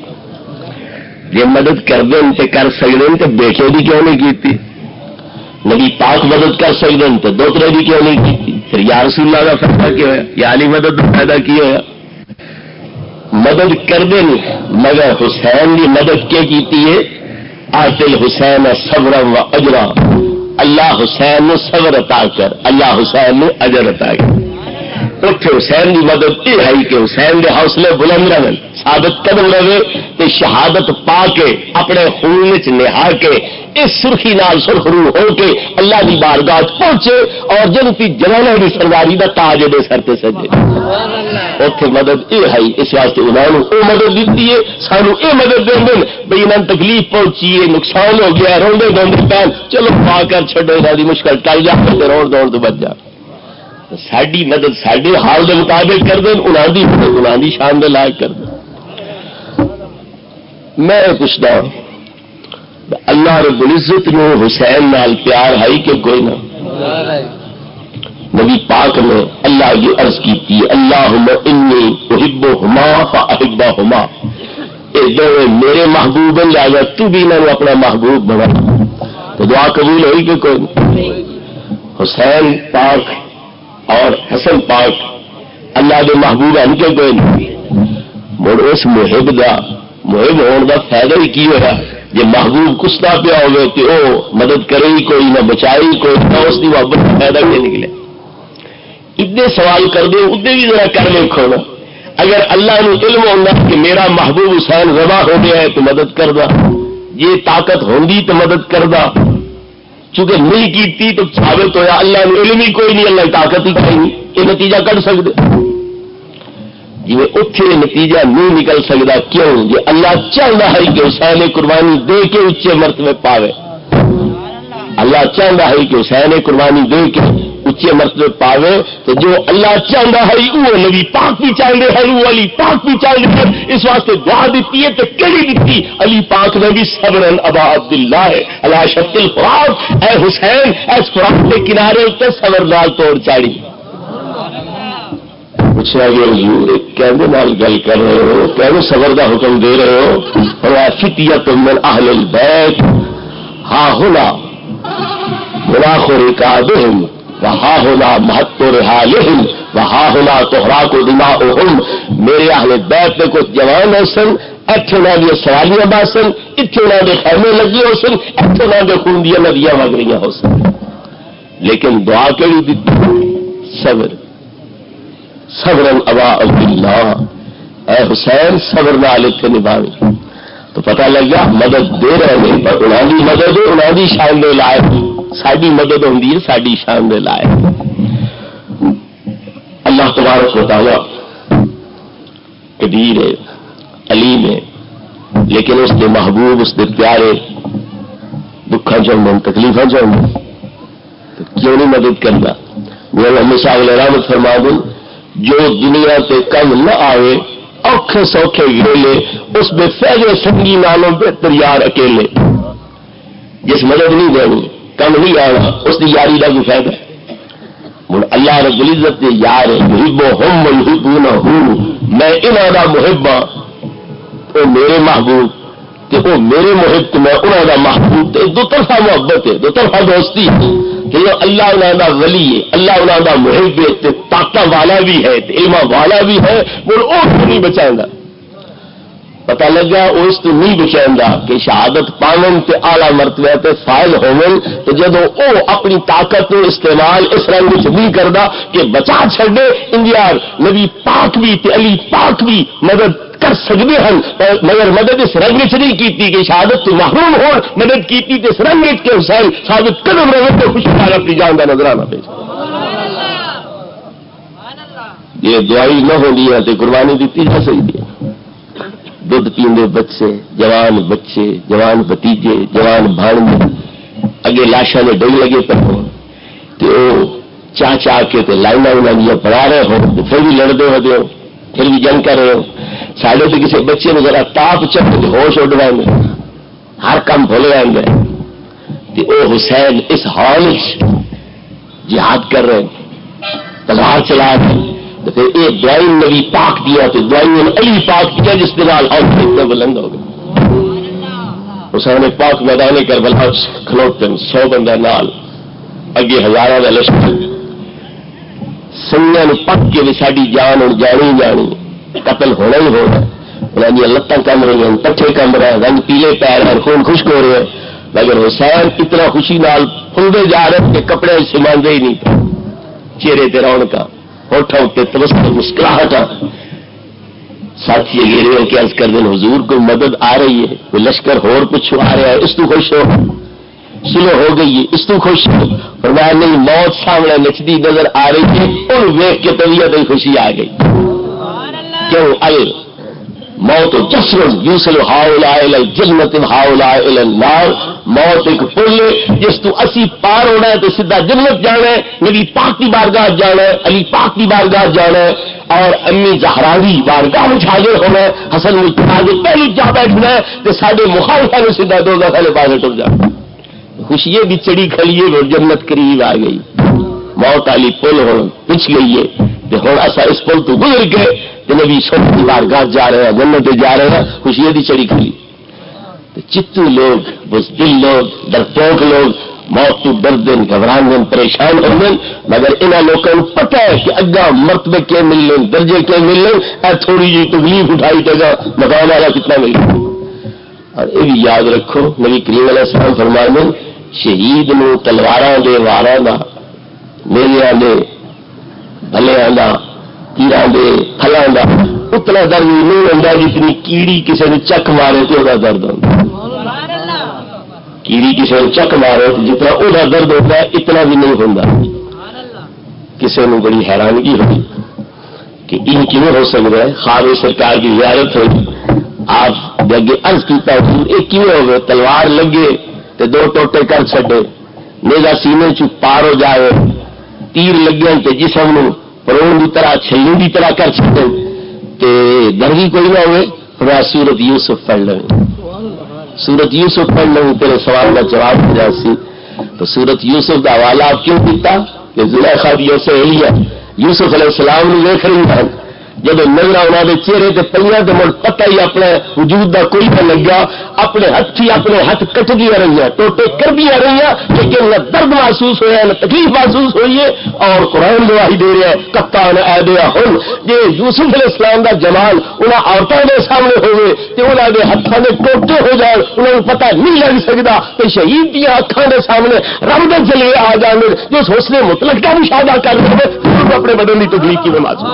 جب مدد کر دیں تو کر سکتے تو بیٹے دی کیوں نہیں کیتی؟ نبی پاک مدد کر سکتے ہیں تو دوترے بھی کیوں نہیں کی؟ پھر یا رسول اللہ کا فائدہ کیا ہوا؟ یا علی مدد فائدہ کیا ہوا؟ مدد کر دیں مگر حسین کی مدد کیا کیتی ہے؟ آتل حسین صبرا و اجرا، اللہ حسین نے صبر عطا کر، اللہ حسین نے اجر عطا کر۔ اتنے حسین کی مدد یہ ہے کہ حسین کے حوصلے بلند رہے، ثابت قدم رہے، تے شہادت پا کے اپنے خون چ نہا کے اس سرخی نال سرخرو ہو کے اللہ کی بارگاہ پہنچے اور جنتی جلانے کی سرداری کا تاج دے سر تے سجے۔ اتنے مدد یہ ہے، اس واسطے انہوں نے وہ مدد دیتی ہے، سانو یہ مدد دیں گے بھائی انہوں تکلیف پہنچی ہے، نقصان ہو گیا، روندے دھوندے پین چلو پا کر چھڈو انہوں کی مشکل ٹل جا کے روڑ دوڑ تو بچ جا۔ ساری مدد سارے حال کے مطابق کر دیں، انہوں کی مدد انہوں کی شان دے لائق کر دیں۔ میں پوچھتا ہوں اللہ رب العزت نو حسین نال پیار ہے کہ کوئی نہ؟ نبی پاک نے اللہ یہ عرض کی اللہم انی احبہما فاحبہما، اے دونوں میرے محبوب ہیں لہذا تو بھی انہوں نے اپنا محبوب بنا۔ تو دعا قبول ہوئی کہ کوئی نہیں؟ حسین پاک اور حسن پاک اللہ کے محبوب ہیں کہ کوئی نہیں؟ مڑ اس محب دا محب ہونے کا فائدہ ہی کی ہوا جی محبوب کستا پیا ہوگا تو وہ مدد کرے ہی کوئی نہ بچائے ہی کوئی نہ اس کی محبت کا فائدہ بھی نکلے. اتنے سوال کر دے ادھر بھی ذرا کر دیکھو نا اگر اللہ نو علم ہوتا کہ میرا محبوب حسین ذبح ہو گیا ہے تو مدد کردا یہ طاقت ہوندی تو مدد کردا چونکہ نہیں کیتی تو ثابت ہویا اللہ نو علم ہی کوئی نہیں اللہ کی طاقت ہی کوئی نہیں یہ نتیجہ کر سکتے جی اتنے نتیجہ نہیں نکل سکتا کیوں جی اللہ چاہتا ہے کہ حسین قربانی دے کے اچے مرتبے پاوے اللہ چاہتا ہے کہ حسین قربانی دے کے اچے مرتبے پاوے تو جو اللہ چاہتا ہے وہ نبی پاک بھی چاہتے ہیں وہ علی پاک بھی چاہتے ہیں اس واسطے دعا دیتی ہے تو کہڑی دیتی علی پاک نے بھی صبرن ابا عبداللہ ہے اللہ شفت الفرات اے حسین اس فرات کے کنارے اتنے صبر لال توڑ چاڑی پوچھا گیا حضور کہنے نال گل کر رہے ہو کہنے صبر کا حکم دے رہے ہو اور فتیت من اہل البیت ہا ہونا مناخ رکابہم وہاں ہونا مہت رحالہم وہاں ہونا تحراق دماؤہم میرے اہل بیت میں کچھ جوان ہو سن اتنے نہ دیا سوالیاں باسن اتنے نہ دے خیمے لگی ہو سن اتنے نہ دے خون دیا ندیاں وگریاں ہو سن لیکن دعا کیڑی دیتی صبر صبرن ابا عبداللہ اے حسین صبر نال اتنے نبھاوی تو پتہ لگ گیا مدد دے رہے ہیں پر انہوں کی مدد انہوں کی شان دے لائق ساری مدد ہوتی ہے ساری شان دے لائق اللہ تبارک و تعالی قدیر ہے علیم ہے لیکن اس کے محبوب اس کے پیارے دکھا چاہتے تکلیفاں چاہتے تو کیوں نہیں مدد کرنا میں ہمیشہ اگلے رحمت فرما دوں جو دنیا تے کم نہ آئے اوکھے سوکھے گھیلے اس بے فیض سنگی نالوں بہتر یار اکیلے جس مدد نہیں دینی کم نہیں آنا اس کی یاری کا بھی فائدہ ہے اللہ رب العزت کے یار یحبہم ویحبونہ میں انہوں کا محب ہاں وہ میرے محبوب تے وہ میرے محب تے میں انہوں کا محبوب تے دو طرفہ محبت ہے دو طرفہ دوستی ہے کہ اللہ انہوں کا ولی ہے اللہ انہوں کا محب ہے تے طاقت والا بھی ہے تے علم والا بھی ہے وہ نہیں بچائیں گا پتہ لگا اس تو نہیں بچائیں گا کہ شہادت پاون تے اعلیٰ مرتبہ تے فائل ہوون تو جدو او اپنی طاقت استعمال اس رنگ وچ نہیں کردا کہ بچا چھڈے انجیار نبی پاک بھی تے علی پاک بھی مدد کر سکتے ہیں مگر مدد اس رنگ وچ نہیں کیتی کہ شہادت تو محروم ہو مدد کیتی تے اس رنگ وچ کہ حسین ثابت قدم رہے تے خوشی نال اپنی جان کا نظرانہ پیش یہ دعائی نہ ہونی ہے تے قربانی دیتی جا سکتی ہے دودھ پیندے بچے جوان بتیجے جوان بھانجے اگے لاشاں دے ڈئی لگے پے ہو تے او چاہ کے تے لائناں انہاں پڑھا رہے ہو تے پھر بھی لڑدے ہو پھر بھی جنگ کر رہے ہو ساڈے تے کسی بچے نے ذرا تاپ چک تے ہوش اڈ ویندے ہر کام بھول ویندے تے او حسین اس حال وچ جہاد کر رہے تلوار چلا رہے تو پھر یہ دعائی نبی پاک دیا تو دعائی علی پاک دیا جس کے نال حوصلے اتنے بلند ہو گئے حسین پاک میدان کربلا کھلوتے 100 بندہ نال اگے ہزاروں کا لشکر سنگیاں پک کے بھی ساری جان اور جانی قتل ہونا ہی ہونا انہوں نے لتاں کم رہی ہیں پٹھے کم رہے ہیں رنگ پیلے پیر اور خون خشک ہو رہے ہیں مگر حسین اتنا خوشی نال پھلتے جا رہے ہیں کہ کپڑے سماندے ہی نہیں چہرے تے رونقاں ہوٹھا ہوتے تبسم مسکراہٹ ساتھی گھیرے ہو کے عرض کر دیں حضور کوئی مدد آ رہی ہے کوئی لشکر ہور کچھ آ رہا ہے اس تو خوش ہو سلو ہو گئی ہے اس تو خوش ہو فرمایا نہیں موت سامنے نچدی نظر آ رہی ہے اور ویخ کے طبیعت خوشی آ گئی کیوں موت جسر یوسل ہاؤلاء الی الجنت ہاؤلاء الی النار موت ایک پل جس تو اسی پار ہونا ہے تو سیدھا جنت جانا ہے نبی پاک کی بارگاہ جانا ہے علی پاک کی بارگاہ جانا ہے اور امی زہراوی بارگاہ میں حاضر ہونا ہے حسن مجتبی کے پہلے جا بیٹھنا ہے تو ساڈے مخالفہ نے سیدھا دوزخ والے پاسے ٹر جانا خوشی بھی چڑی کھلیے اور جنت قریب آ گئی موت علی پل ہوں پچھ گئی ہے کہ ہوں ایسا اس پل تو گزر کے نبی سب کی بارگاہ جا رہے ہیں جنت جا رہے ہیں خوشی دی چڑی کھلی چتو لوگ بزدل لوگ ڈرپوک لوگ موت تو ڈر دین گھبران دین پریشان ہو دین مگر انہاں لوگوں کو پتہ ہے کہ اگا مرتبے کے ملنے درجے کے ملنے اے تھوڑی جی تکلیف اٹھائی جگہ مقام والا کتنا ملے. اور یہ بھی یاد رکھو نبی کریم علیہ السلام فرمانے شہید نو تلواراں دے واراں دا میریاں دے بھلیاں دا تیراں دے پھلاں دا اتنا درد نہیں ہوتا جتنی کیڑی کسی نے چک مارے تو وہ درد ہوتا. کیڑی کسی نے چک مارے تو جتنا وہ درد ہوتا ہے اتنا بھی نہیں ہوتا. کسی نے بڑی حیرانگی ہوئی کہ ان کیوں ہو سکتا ہے. خواب سرکار کی زیارت ہوئی آپ اگے عرض کیتا یہ کیوں ہو گئے تلوار لگے تو دو ٹوٹے کر چھڈے نیزا سینے چ پار ہو جائے تیر لگے تو جسم نو پرون کی طرح چھلوں کی طرح کر چھڈے درگی کوئی نہ ہوئے میں سورت یوسف پڑھ لوں سورت یوسف پڑھ لوں تیرے سوال کا جواب ہو جائے سی. تو سورت یوسف کا حوالہ آپ کیوں دیتا کہ زلیخا دی سہیلی ہے یوسف علیہ السلام نے دیکھ رہی ہے جب نظر انہوں نے چہرے سے پہ تو مڑ پتہ ہی اپنے وجود کا کوئی نہ لگا اپنے ہاتھ کٹ دیا رہی ہیں ٹوٹے کر دیا رہی ہیں لیکن نہ درد محسوس ہوا نہ تکلیف محسوس ہوئی ہے. اور قرآن گواہی دے رہے ہیں کپتان ایدیا ہن جی یوسف علیہ السلام کا جمال انہاں عورتوں کے سامنے ہوئے تو انہوں کے ہاتھوں کے ٹوٹے ہو جائے انہوں نے پتہ نہیں لگ سکتا کہ شہید دیا اکھاں کے سامنے رب دے جلوے آ جانے جو حسن مطلق کا مشاہدہ کر رہے ہیں اپنے بدن کی تکلیف کی میں محسوس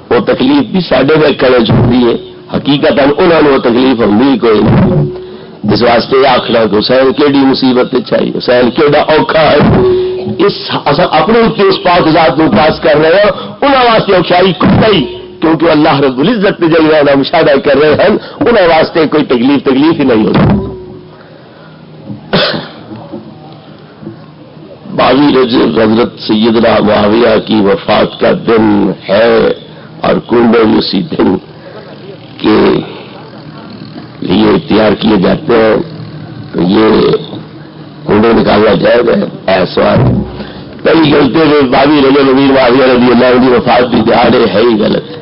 وہ تکلیف بھی ساڈے میں کڑے چھوڑی ہے حقیقت انہوں نے وہ تکلیف ہوئی کوئی نہیں. اس واسطے آخنا کہ حسین کیڑی مصیبت چاہیے حسین کیڑا اوکھا ہے اس اپنے اس پاک ذات کو پاس کر رہے ہیں انہوں واسطے اوکھائی کوئی کیونکہ اللہ رب العزت کے جلوے کا مشاہدہ کر رہے ہیں انہوں واسطے کوئی تکلیف ہی نہیں ہوتی. 22 رجب حضرت سیدنا معاویہ کی وفات کا دن ہے اور کنڈے اسی دن کے لیے تیار کیے جاتے ہیں تو یہ کنڈے نکالنا جائے گا. سوال کئی غلطی میں 22 رجب امیر معاویہ رضی اللہ عنہ کی وفات بھی دیہڑے ہے ہی غلط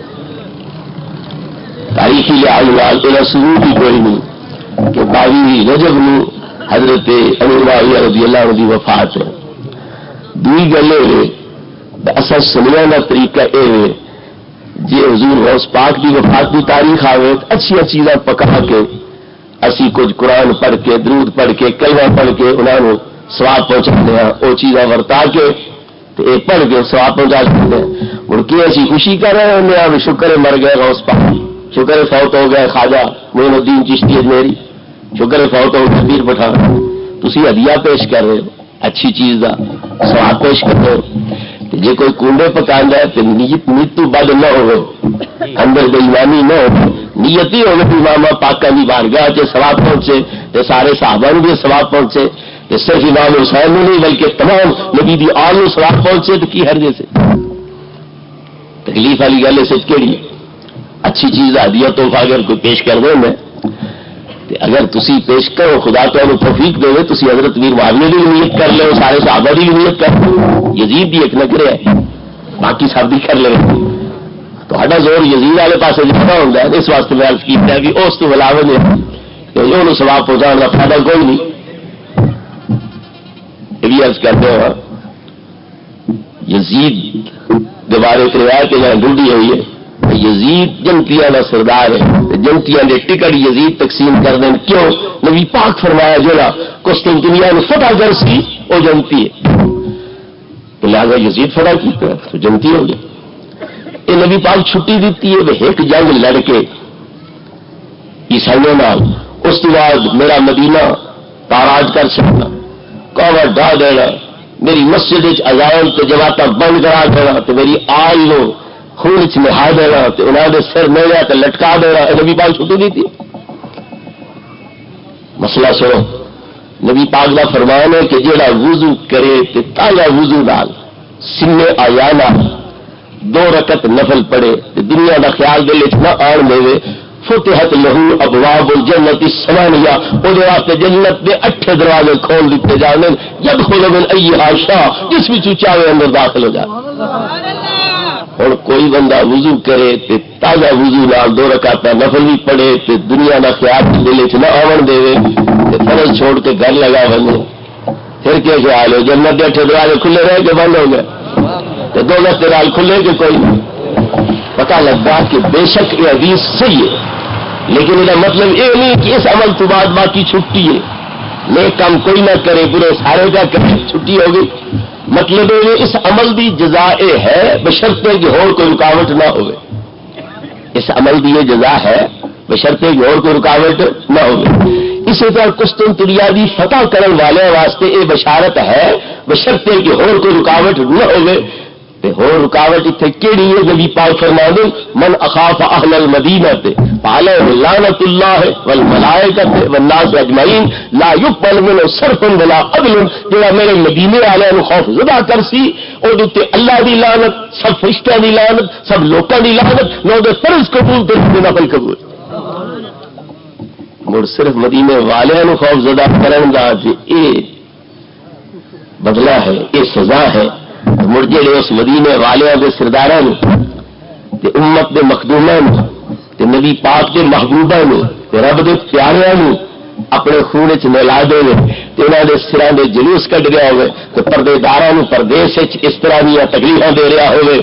تاریخی لحاظ میں ثبوت ہی کوئی نہیں کہ 22 رجب میں حضرت امیر معاویہ رضی اللہ عنہ کی وفات ہے. دوئی گل اصل سنیا کا طریقہ یہ جی حضور غوث پاک کی وفات کی تاریخ آئے اچھی چیزاں پکا کے اسی کچھ قرآن پڑھ کے درود پڑھ کے کلمہ پڑھ کے انہوں نے ثواب پہنچانے ہیں وہ چیزاں ورتا کے پڑھ کے ثواب پہنچا سکتے ہیں. مڑ کے اسی خوشی کر رہے ہیں شکر مر گئے غوث پاک شکر فوت ہو گئے خواجہ معین الدین چشتی میری شکر فوت ہو گئے پیر پٹھان تسی ہدیہ پیش کر رہے ہو اچھی چیز کا سواد پیش کرو. جی کوئی کنڈے پکا جائے تو نیت تو بد نہ ہو اندر بےایمانی نہ ہو نیت ہی ہوگی کہ امام پاکاں دی بارگاہ سے ثواب پہنچے تو سارے صحابہ کو بھی ثواب پہنچے تو صرف امام حسین نہیں بلکہ تمام نبی دی آل کو ثواب پہنچے تو کی ہرجے سے تکلیف والی گل سے کیڑی اچھی چیز ہدیہ تحفہ اگر کوئی پیش کر دیں میں اگر تسی پیش کرو خدا تو توفیق دے تسی حضرت میر معاویہ کی نیت کر لو سارے صحابہ کی نیت کر لو یزید بھی ایک نکرے ہے باقی سب بھی کر لے تو زور یزید والے پاس زیادہ ہوتا ہے. اس واسطے میں عرض کیتا ہے کہ اس تو علاوہ انہوں ثواب پہنچانے کا فائدہ کوئی نہیں. یہ بھی عرض کرتے ہیں یزید دوبارے روایت کے جہاں ڈھونڈی ہوئی ہے یزید جنتیاں کا سردار ہے جنتیاں کے ٹکٹ یزید تقسیم کر دیں کیوں نبی پاک فرمایا جڑا قسطنطنیہ نے فتح کر سی وہ جنتی ہے تو لہٰذا یزید فتح کی تو جنتی ہو گئی. یہ نبی پاک چھٹی دیتی ہے وہ ایک جنگ لڑ کے عیسائیوں نال اس کے بعد میرا مدینہ تاراج کر سکتا کور ڈھا دینا میری مسجد اذان تے جماعتاں بند کرا دینا تو میری آل نو خون چ نہا دینا تو انہوں نے سر میرا تو لٹکا دینا نبی پاک چھٹی دی تھی. مسئلہ سنو نبی پاک کا فرمان ہے کہ جہاں وضو کرے تو تازہ وضو نال سنے آیانا 2 رکعت نفل پڑے تو دنیا کا خیال دل چ نہ آن دے فتحت لہو ابواب الجنت الثمانیہ وہ واسطے جنت کے 8 دروازے کھول دیتے جانے جب کھولو من ایھا شاء جس بھی چاہے اندر داخل ہو جائے. ہوں کوئی بندہ وضو کرے تے تازہ وضو نال 2 رکعت نفل بھی پڑھے تے دنیا کا خیال دل چ نہ آون دے تے فرض چھوڑ کے گھر لگا بنے، پھر کیا خیال ہو جنت کے 8 دروازے کھلے رہ کے بند ہو گئے تو 2 دستے نال کھلے کہ کوئی نہیں؟ پتہ لگا کہ بے شک یہ حدیث صحیح ہے، لیکن یہ مطلب یہ نہیں کہ اس عمل تو بعد باقی چھٹی ہے، نیک کام کوئی نہ کرے برے سارے کا کرے چھٹی ہو گئی۔ مطلب یہ اس عمل دی جزا ہے بشرطے کہ اور کوئی رکاوٹ نہ ہوئے، اس عمل دی یہ جزا ہے بشرطے کہ اور کوئی رکاوٹ نہ ہوئے۔ اسی طرح قسطنطنیہ دی فتح کرنے والے واسطے یہ بشارت ہے بشرطے کہ اور کوئی رکاوٹ نہ ہوئے۔ ہور رکاوٹ اتنے کیڑی ہے؟ نبی پاک فرماتے من اخاف اہل المدینہ فعلیہ لعنۃ اللہ والملائکۃ والناس اجمعین لا یقبل منہ صرف ولا عدل، جڑا میرے مدینے والے نو خوف زدہ کرسی اور تے اللہ دی لعنت، سب فرشتیاں دی لعنت، سب لوکاں دی لعنت، نو دے فرض قبول تے نفل قبول۔ مڑ صرف مدینے والے نو خوف زدہ کرن دا اے بدلہ ہے، اے سزا ہے۔ مڑ جڑے اس مدینے والوں کے سرداراں تے امت دے مخدوماں تے نبی پاک دے محبوباں تے رب دے پیاریاں اپنے خون وچ ملا دے تے انہاں دے سراں دے جلوس کڈ گیا ہوئے تے پردے داراں نوں پردیس وچ اس طرح دیاں تکلیفاں دے رہا ہوئے،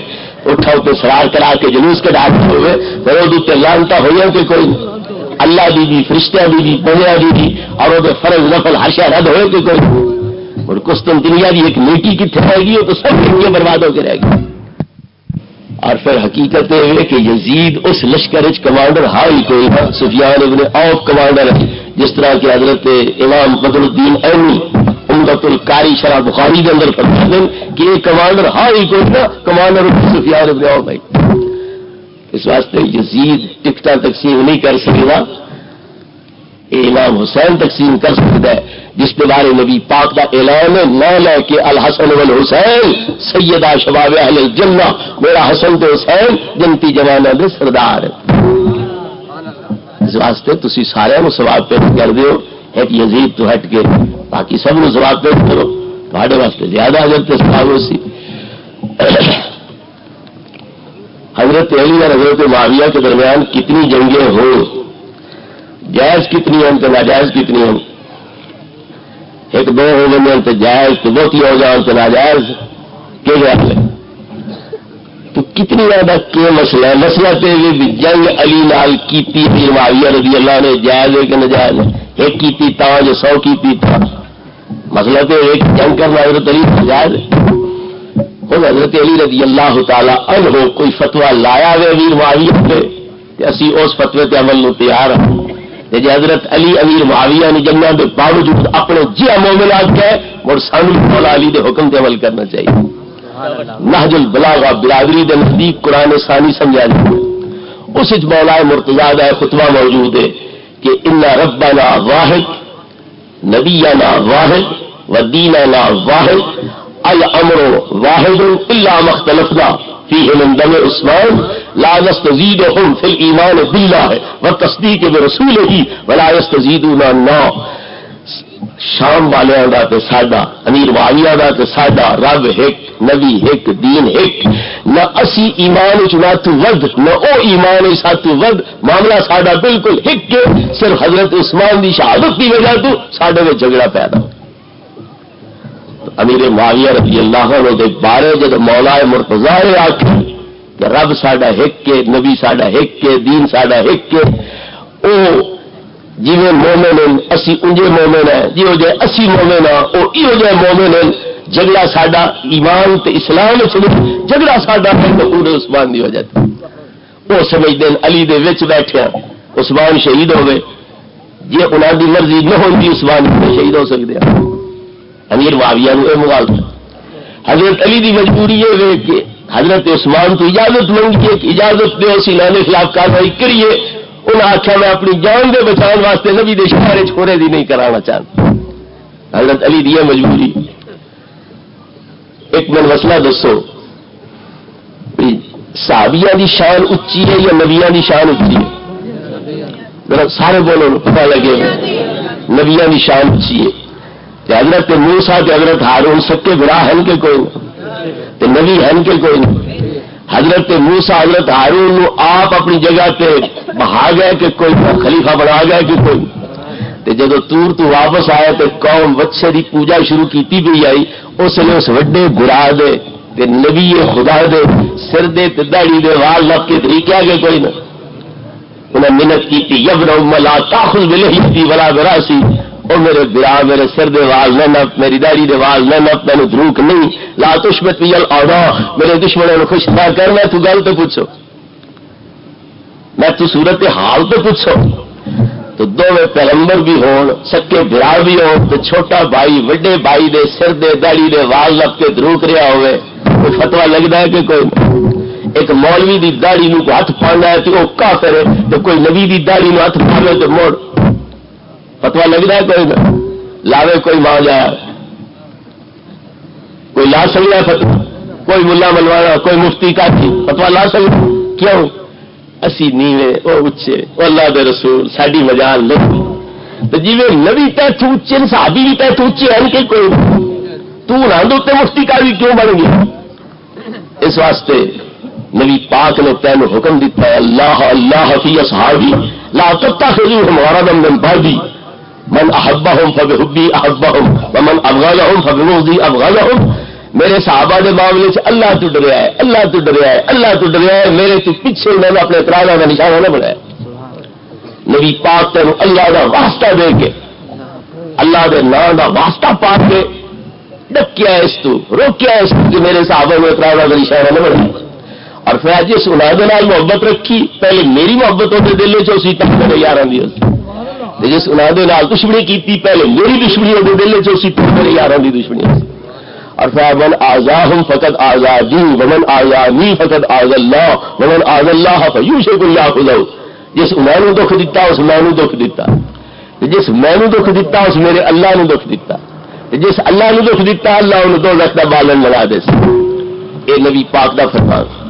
اٹھاؤ تے سرار کرا کے جلوس کڈا دے ہوئے، پھر او تے لعنتاں ہویاں کہ کوئی اللہ دی بھی فرشتیاں دی بھی بندیاں دی بھی اور او دے فرض نفل ہر شے رد ہوئے کہ کوئی۔ اور قسطنطنیہ کی ایک نیکی کتنے رہ گئی تو سب نیکیاں برباد ہو کے رہ گئی۔ اور پھر حقیقت یہ ہے کہ یزید اس لشکر کمانڈر ہائی کوئی سفیان ابن عوف کمانڈر ہے، جس طرح کہ حضرت امام بدر الدین عینی عمدۃ القاری شرح بخاری کے اندر فرماتے ہیں کہ یہ کمانڈر ہائی کوئی نا کمانڈر سفیان ابن عوف ہے۔ اس واسطے یزید ٹکٹاں تقسیم نہیں کر سکتا، امام حسین تقسیم کر سکتا ہے، جس کے بارے نبی پاک کا اعلان ہے نہ لے کے الحسن والحسین سیدہ شباب اہل الجنہ، میرا حسن تو حسین جنتی جوانوں دے سردار۔ اس واسطے تسی سارے نو ثواب پیش کر دیو، ایک یزید تو ہٹ کے باقی سب نو ثواب پیش کرو، تھوڑے واسطے زیادہ اجر تے ثواب ہوسی۔ حضرت علی اور حضرت معاویہ کے درمیان کتنی جنگیں ہوں، جائز کتنی ہیں تو ناجائز کتنی ہیں؟ ایک دو ہو گئے تو جائز، تو بہت ہی ہو جائے تو ناجائز کہ تو کتنی زیادہ کیوں مسئلہ ہے؟ مسئلہ تو یہ بھی جنگ علی نال کیتی معاویہ رضی اللہ نے جائز ہے کہ ناجائز ہے؟ ایک کیتی تا جو 100 کیتی تھا، مسئلہ تو ایک جنگ کرنا حضرت علی ناجائز ہے۔ اور حضرت علی رضی اللہ تعالی عنہ کوئی فتویٰ لایا ہوئے امیر معاویہ پہ کہ اسی اس فتوے تے عمل نو تیار ہیں، جی حضرت علی امیر معاویہ نے جنگاں کے باوجود اپنے جیا مومنات کہے اور سانو مولا علی دے حکم تے عمل کرنا چاہیے۔ نہج البلاغہ برادری دے نزدیک قرآن ثانی سمجھا جائے، اس وچ مولا مرتضیٰ دا خطبہ موجود ہے کہ ان ربنا واحد نبینا واحد و دیننا واحد الامر واحد الا ما اختلفنا فيه من دم عثمان لا نستزيدهم في الايمان بالله والتصديق برسوله ولا يستزيدون النار۔ شام والوں دا تے ساڈا امیر معاویہ دا تے ساڈا رب ایک، نبی ایک، دین ایک، نہ اسی ایمان وچ نہ تو ود نہ او ایمان وچ تو ود، معاملہ ساڈا بالکل ایک ہے، صرف حضرت عثمان دی شہادت کی وجہ تو ساڈے وچ جھگڑا پیدا ہو۔ امیر معاویہ رضی اللہ عنہ دے بارے جب مولا مرتضیٰ نے آکھی کہ رب ساڈا ایک کے، نبی ساڈا ایک کے، دین ساڈا ایک کے، او جویں مومن ہیں اسی انجے مومن ہیں، جیو جے اسی مومن ہیں او ایو جے مومن ہیں، جھگڑا ساڈا ایمان تے اسلام وچ نہیں، جھگڑا ساڈا مقبول عثمان دی وجہ تے۔ او سمجھدے علی دے وچ بیٹھیا عثمان شہید ہوئے، جے انہاں دی مرضی نہ ہوندی عثمان شہید ہو سکدے ہیں۔ امیر معاویہ نے یہ مغالطہ، حضرت علی دی مجبوری یہ ہے کہ حضرت عثمان تو اجازت منگی ہے کہ اجازت دے اسی لانے خلاف کاروائی کریے، انہاں آخیا میں اپنی جان دے بچان واسطے نبی دے شہر چھوڑے دی نہیں کرانا چاہتا۔ حضرت علی دی مجبوری۔ ایک من مسئلہ دسو، صحابیہ دی شان اچھی ہے یا نبیاں دی شان اچھی ہے؟ ذرا سارے بولو پتہ لگے، نبیاں دی شان اچھی ہے۔ کہ حضرت موسیٰ کے حضرت ہارون سب کے برا ہیں کہ کوئی نہیں، کہ نبی ہیں کہ کوئی نہیں۔ حضرت موسیٰ حضرت ہارون نو آپ اپنی جگہ تے بہا گئے کہ کوئی خلیفہ بنا گیا کہ کوئی تے جدو تور تو واپس آیا تے قوم وچھے دی پوجا شروع کیتی بھی آئی اس نے اس وڈے برا دے تے نبی خدا دے سر دے تے داڑھی دے وال لگ کے طریقے آگے کوئی نہ انہیں منت کیتی یبن ام لا تاخذ بلحیتی ولا براسی او میرے برا میرے سر دے وال نہ نپ میری داڑھی دے وال نہ نپ میں دروک نہیں لا تشمت بی الاعداء میرے دشمنوں نے خوش نہ کر میں تو گل تو پوچھو میں تو صورت حال تو پوچھو تو دونوں پیغمبر بھی ہون سکے برا بھی ہون تو چھوٹا بھائی وڈے بھائی دے سر دے داڑھی دے وال نپ کے دروک رہا ہوئے کوئی فتوا لگتا ہے کہ کوئی ایک مولوی دی داڑھی نو ہاتھ پانا ہے تو وہ کافر ہے تو کوئی نبی دی داڑھی نو ہاتھ پانا تو موڑ فتوا لگتا ہے کوئی نہ لاوے کوئی ماں جایا کوئی لا سکتا ہے فتوا کوئی ملا ملوانا کوئی مفتی کا فتوا لا سکتا کیوں اسی نیوے وہ اچے وہ اللہ دے رسول ساڈی مجال نہیں تو جی نبی تیتھ اچے صحابی بھی تیتھ اچے ہیں کہ کوئی تو نہ دو مفتی کا بھی کیوں بن گیا اس واسطے نبی پاک نے تینوں حکم دیتا ہے اللہ اللہ فی اصحابی لا تتخذوهم غرضا من بعدی من احبهم فبحبی احبهم ومن ابغضهم فببغضی ابغضهم میرے صحابہ کے معاملے سے اللہ تو ڈریا ہے اللہ تو ڈریا ہے اللہ تو ڈریا ہے میرے تو پیچھے میں نے اپنے اعتراض کا نشانہ نہ بنایا نبی پاک تینوں اللہ کا واسطہ دے کے اللہ کے نام کا واسطہ پا کے ڈکیا اس تو روکیا اس کہ میرے صحابہ میں اعتراض کا نشانہ نہ بنایا اور پھر اج اس اولاد نال محبت رکھی پہلے میری محبت ہوتے دل چ سی تک میرے یاراں دی تے جس اولاد نال دشمنی کیتی پہلے میری دشمنی ہوتے دل چ سی تک میرے یاراں دی دشمنی اور فمن آزاہم فقد آزادی ومن آزانی فقد آز اللہ ومن آز اللہ فیوشک یاخذہ جس میں نے دکھ دیتا اس میں نے دکھ دیتا جس میں نے دکھ دیتا اس میرے اللہ نے دکھ دیتا جس اللہ نے دکھ دیتا اللہ انہوں دوزخ دا بالن لگا دے اے نبی پاک دا فرمان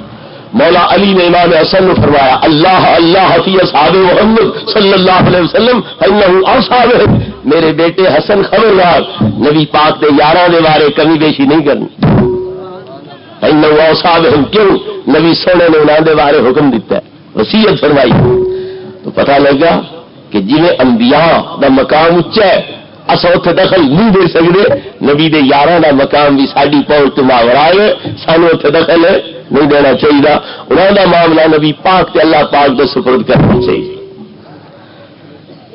مولا علی نے امام حسن نے فرمایا اللہ اللہ فی اصحاب محمد صلی اللہ علیہ وسلم انہ اصحاب میرے بیٹے حسن خبردار نبی پاک دے یاراں دے بارے کمی بیشی نہیں کرنی انہ اصحاب کیوں نبی سونے نے انہاں دے بارے حکم دیتا ہے وصیت فرمائی تو پتہ لگا کہ جویں انبیاء دا مقام اونچا ہے اسا اتنے دخل نہیں دے سکتے نبی دے یاراں دا مقام بھی ساڈی پہنچ تو ماورا ہے سانو اتنے دخل نہیں دینا چاہیے انہوں دا معاملہ نبی پاک تے اللہ پاک دے سپرد کرنا چاہیے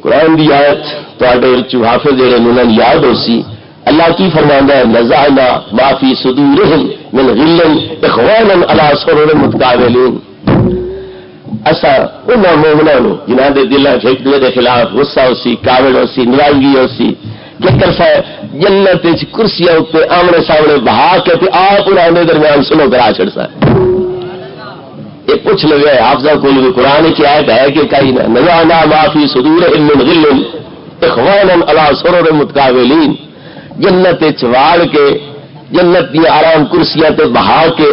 قرآن دی آیت تو حافظ جڑے انہوں یاد ہو سی اللہ کی فرماندا ہے نزعنا ما فی صدورہم من غل اخوانا علی سرر متقابلین اسا انہاں مومناں نو جنہاں دے دلاں وچ ایک دوسرے دے خلاف غصہ ہو سی کاوڑ ہو سی ناراضگی ہو سی ذکر ہے جنت وچ کرسیاں اوپر آمنے سامنے بہا کے تے آپ انہاں دے درمیان سلو کرا چھڑسا یہ پوچھ لگے حافظہ کول بھی قرآن کی آیت ہے کہ کہیں نہ نزعنا ما فی صدورہم من غل اخوانا علی سرر متقابلین جنت وچ واڑ کے جنت دی آرام کرسیاں تے بہا کے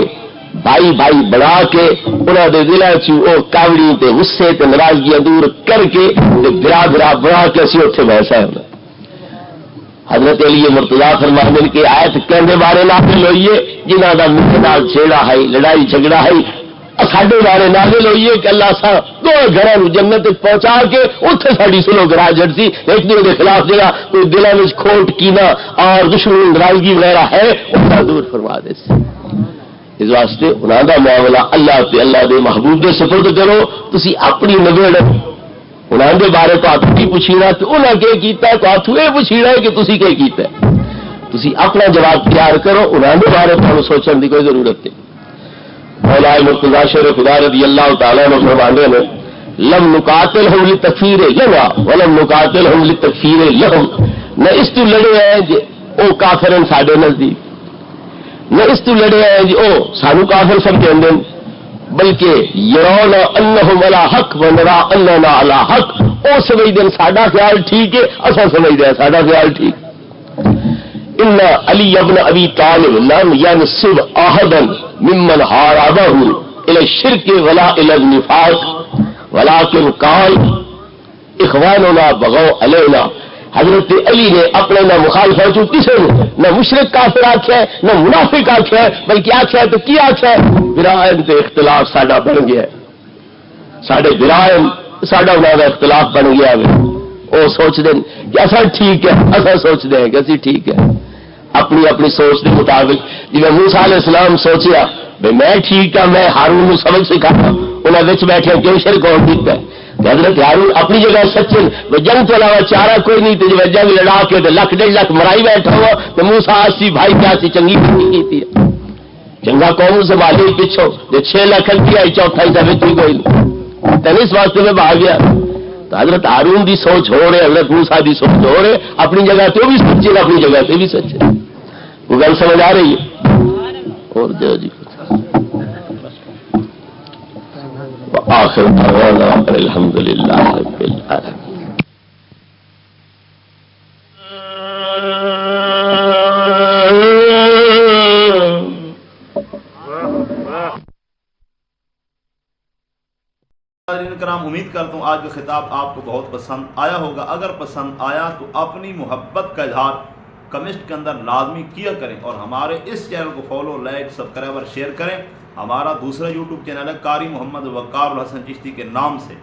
بھائی بھائی بڑھا کے انہوں دے دلوں چ وہ کاوڑی تے غصے تے ناراضگیاں دور کر کے برا برا بڑھا کے اسی اتنے بیٹھا ہے حضرت علی مرتضیٰ فرماتے ہیں کہ آیت کہنے بارے نازل ہوئی ہے جنہاں دا میرے نال چھیڑا ہے لڑائی جھگڑا ہے ساڈے بارے نازل ہوئی ہے کہ اللہ سا دو گھراں جنت پہنچا کے اتنے ساری سلو گرا جڑ سی ایک دوسرے کے خلاف جگہ کوئی دلوں میں کھوٹ کینا اور دشمنی ناراضگی وغیرہ ہے وہ دور فرما دے سی اس واسطے انہاں دا معاملہ اللہ تے اللہ دے محبوب دے سپرد کرو تسی اپنی نگڑ انہاں دے بارے تو آپ کی پوچھینا تو انہاں کے کیتا ہے تو آپ یہ پوچھینا ہے کہ تسی کے کیتا ہے تسی اپنا جواب تیار کرو انہاں دے بارے تو سوچنے کی کوئی ضرورت نہیں مولا مرتضیٰ شیر خدا رضی اللہ تعالیٰ عنہ فرماندے نے لم نقاتلہم لتکفیر لنا ولم نقاتلہم لتکفیر لہم نہ اس تو لڑے ہیں جی او کافرن ساڈے نزدیک نہ اس تو لڑے ہیں جی او سانو کافر سمجھیں دیں بلکہ یرون انہم علی حق و نرا اننا علی حق او سمجھدیں ساڈا خیال ٹھیک ہے اساں سمجھدیں ساڈا خیال ٹھیک ان علی ابن ابی طالب لم ينسب احدا ممن حاربه الى الشرك ولا الى النفاق ولكن قال اخواننا بغوا علينا حضرت علی نے اپنے نہ مخالفہ جو کسی نے نہ مشرک کافر آخیا ہے نہ منافق آخیا ہے بلکہ آخیا ہے تو کیا آخیا ہے برائن تے اختلاف ساڈا بن گیا ہے، ساڈے برائن ساڈا انہاں دا اختلاف بن گیا ہے۔ وہ سوچتے ہیں کہ اصا ٹھیک ہے، اصا سوچتے ہیں کہ اسی ٹھیک ہے، اپنی اپنی سوچ کے مطابق۔ جی موسیٰ علیہ السلام سوچیا بھائی میں ٹھیک ہاں، میں ہارون کو سبق سکھانا، انہیں وچ بیٹھے کیوں شرک ہو دیتا ہے؟ حضرت ہارون اپنی جگہ سچے، جنگ تو علاوہ چارہ کوئی نہیں تھی، جب جنگ لڑا کے لکھ ڈیڑھ لاکھ مرائی بیٹھا ہوا تو موسیٰ آسی بھائی کیا سی چنگی نہیں کی تھی، چنگا قوم سنبھالی پچھو جو 6 لاکھ کیا 4 سا کوئی نہیں، اس واسطے میں بھاگ گیا۔ تو حضرت ہارون دی سوچ ہو رہے، حضرت موسیٰ دی سوچ ہو رہے، اپنی جگہ تو بھی سچے، اپنی جگہ سے بھی سچے۔ وہ گل سمجھ آ رہی ہے؟ اور جی آخر دعوانا الحمدللہ رب العالمین۔ ناظرین کرام، امید کرتا ہوں آج کا خطاب آپ کو بہت پسند آیا ہوگا۔ اگر پسند آیا تو اپنی محبت کا اظہار کمنٹ کے اندر لازمی کیا کریں، اور ہمارے اس چینل کو فالو، لائک، سبسکرائب اور شیئر کریں۔ ہمارا دوسرا یوٹیوب چینل ہے قاری محمد وقار الحسن چشتی کے نام سے،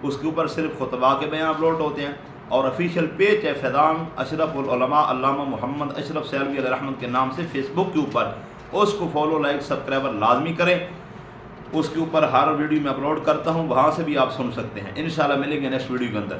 اس کے اوپر صرف خطبہ کے بیان اپلوڈ ہوتے ہیں، اور آفیشیل پیج ہے فیضان اشرف العلماء علامہ محمد اشرف سیالوی علیہ رحمت کے نام سے فیس بک کے اوپر، اس کو فالو، لائک، سبسکرائب اور لازمی کریں۔ اس کے اوپر ہر ویڈیو میں اپلوڈ کرتا ہوں، وہاں سے بھی آپ سن سکتے ہیں۔ انشاءاللہ ملیں گے نیکسٹ ویڈیو کے اندر۔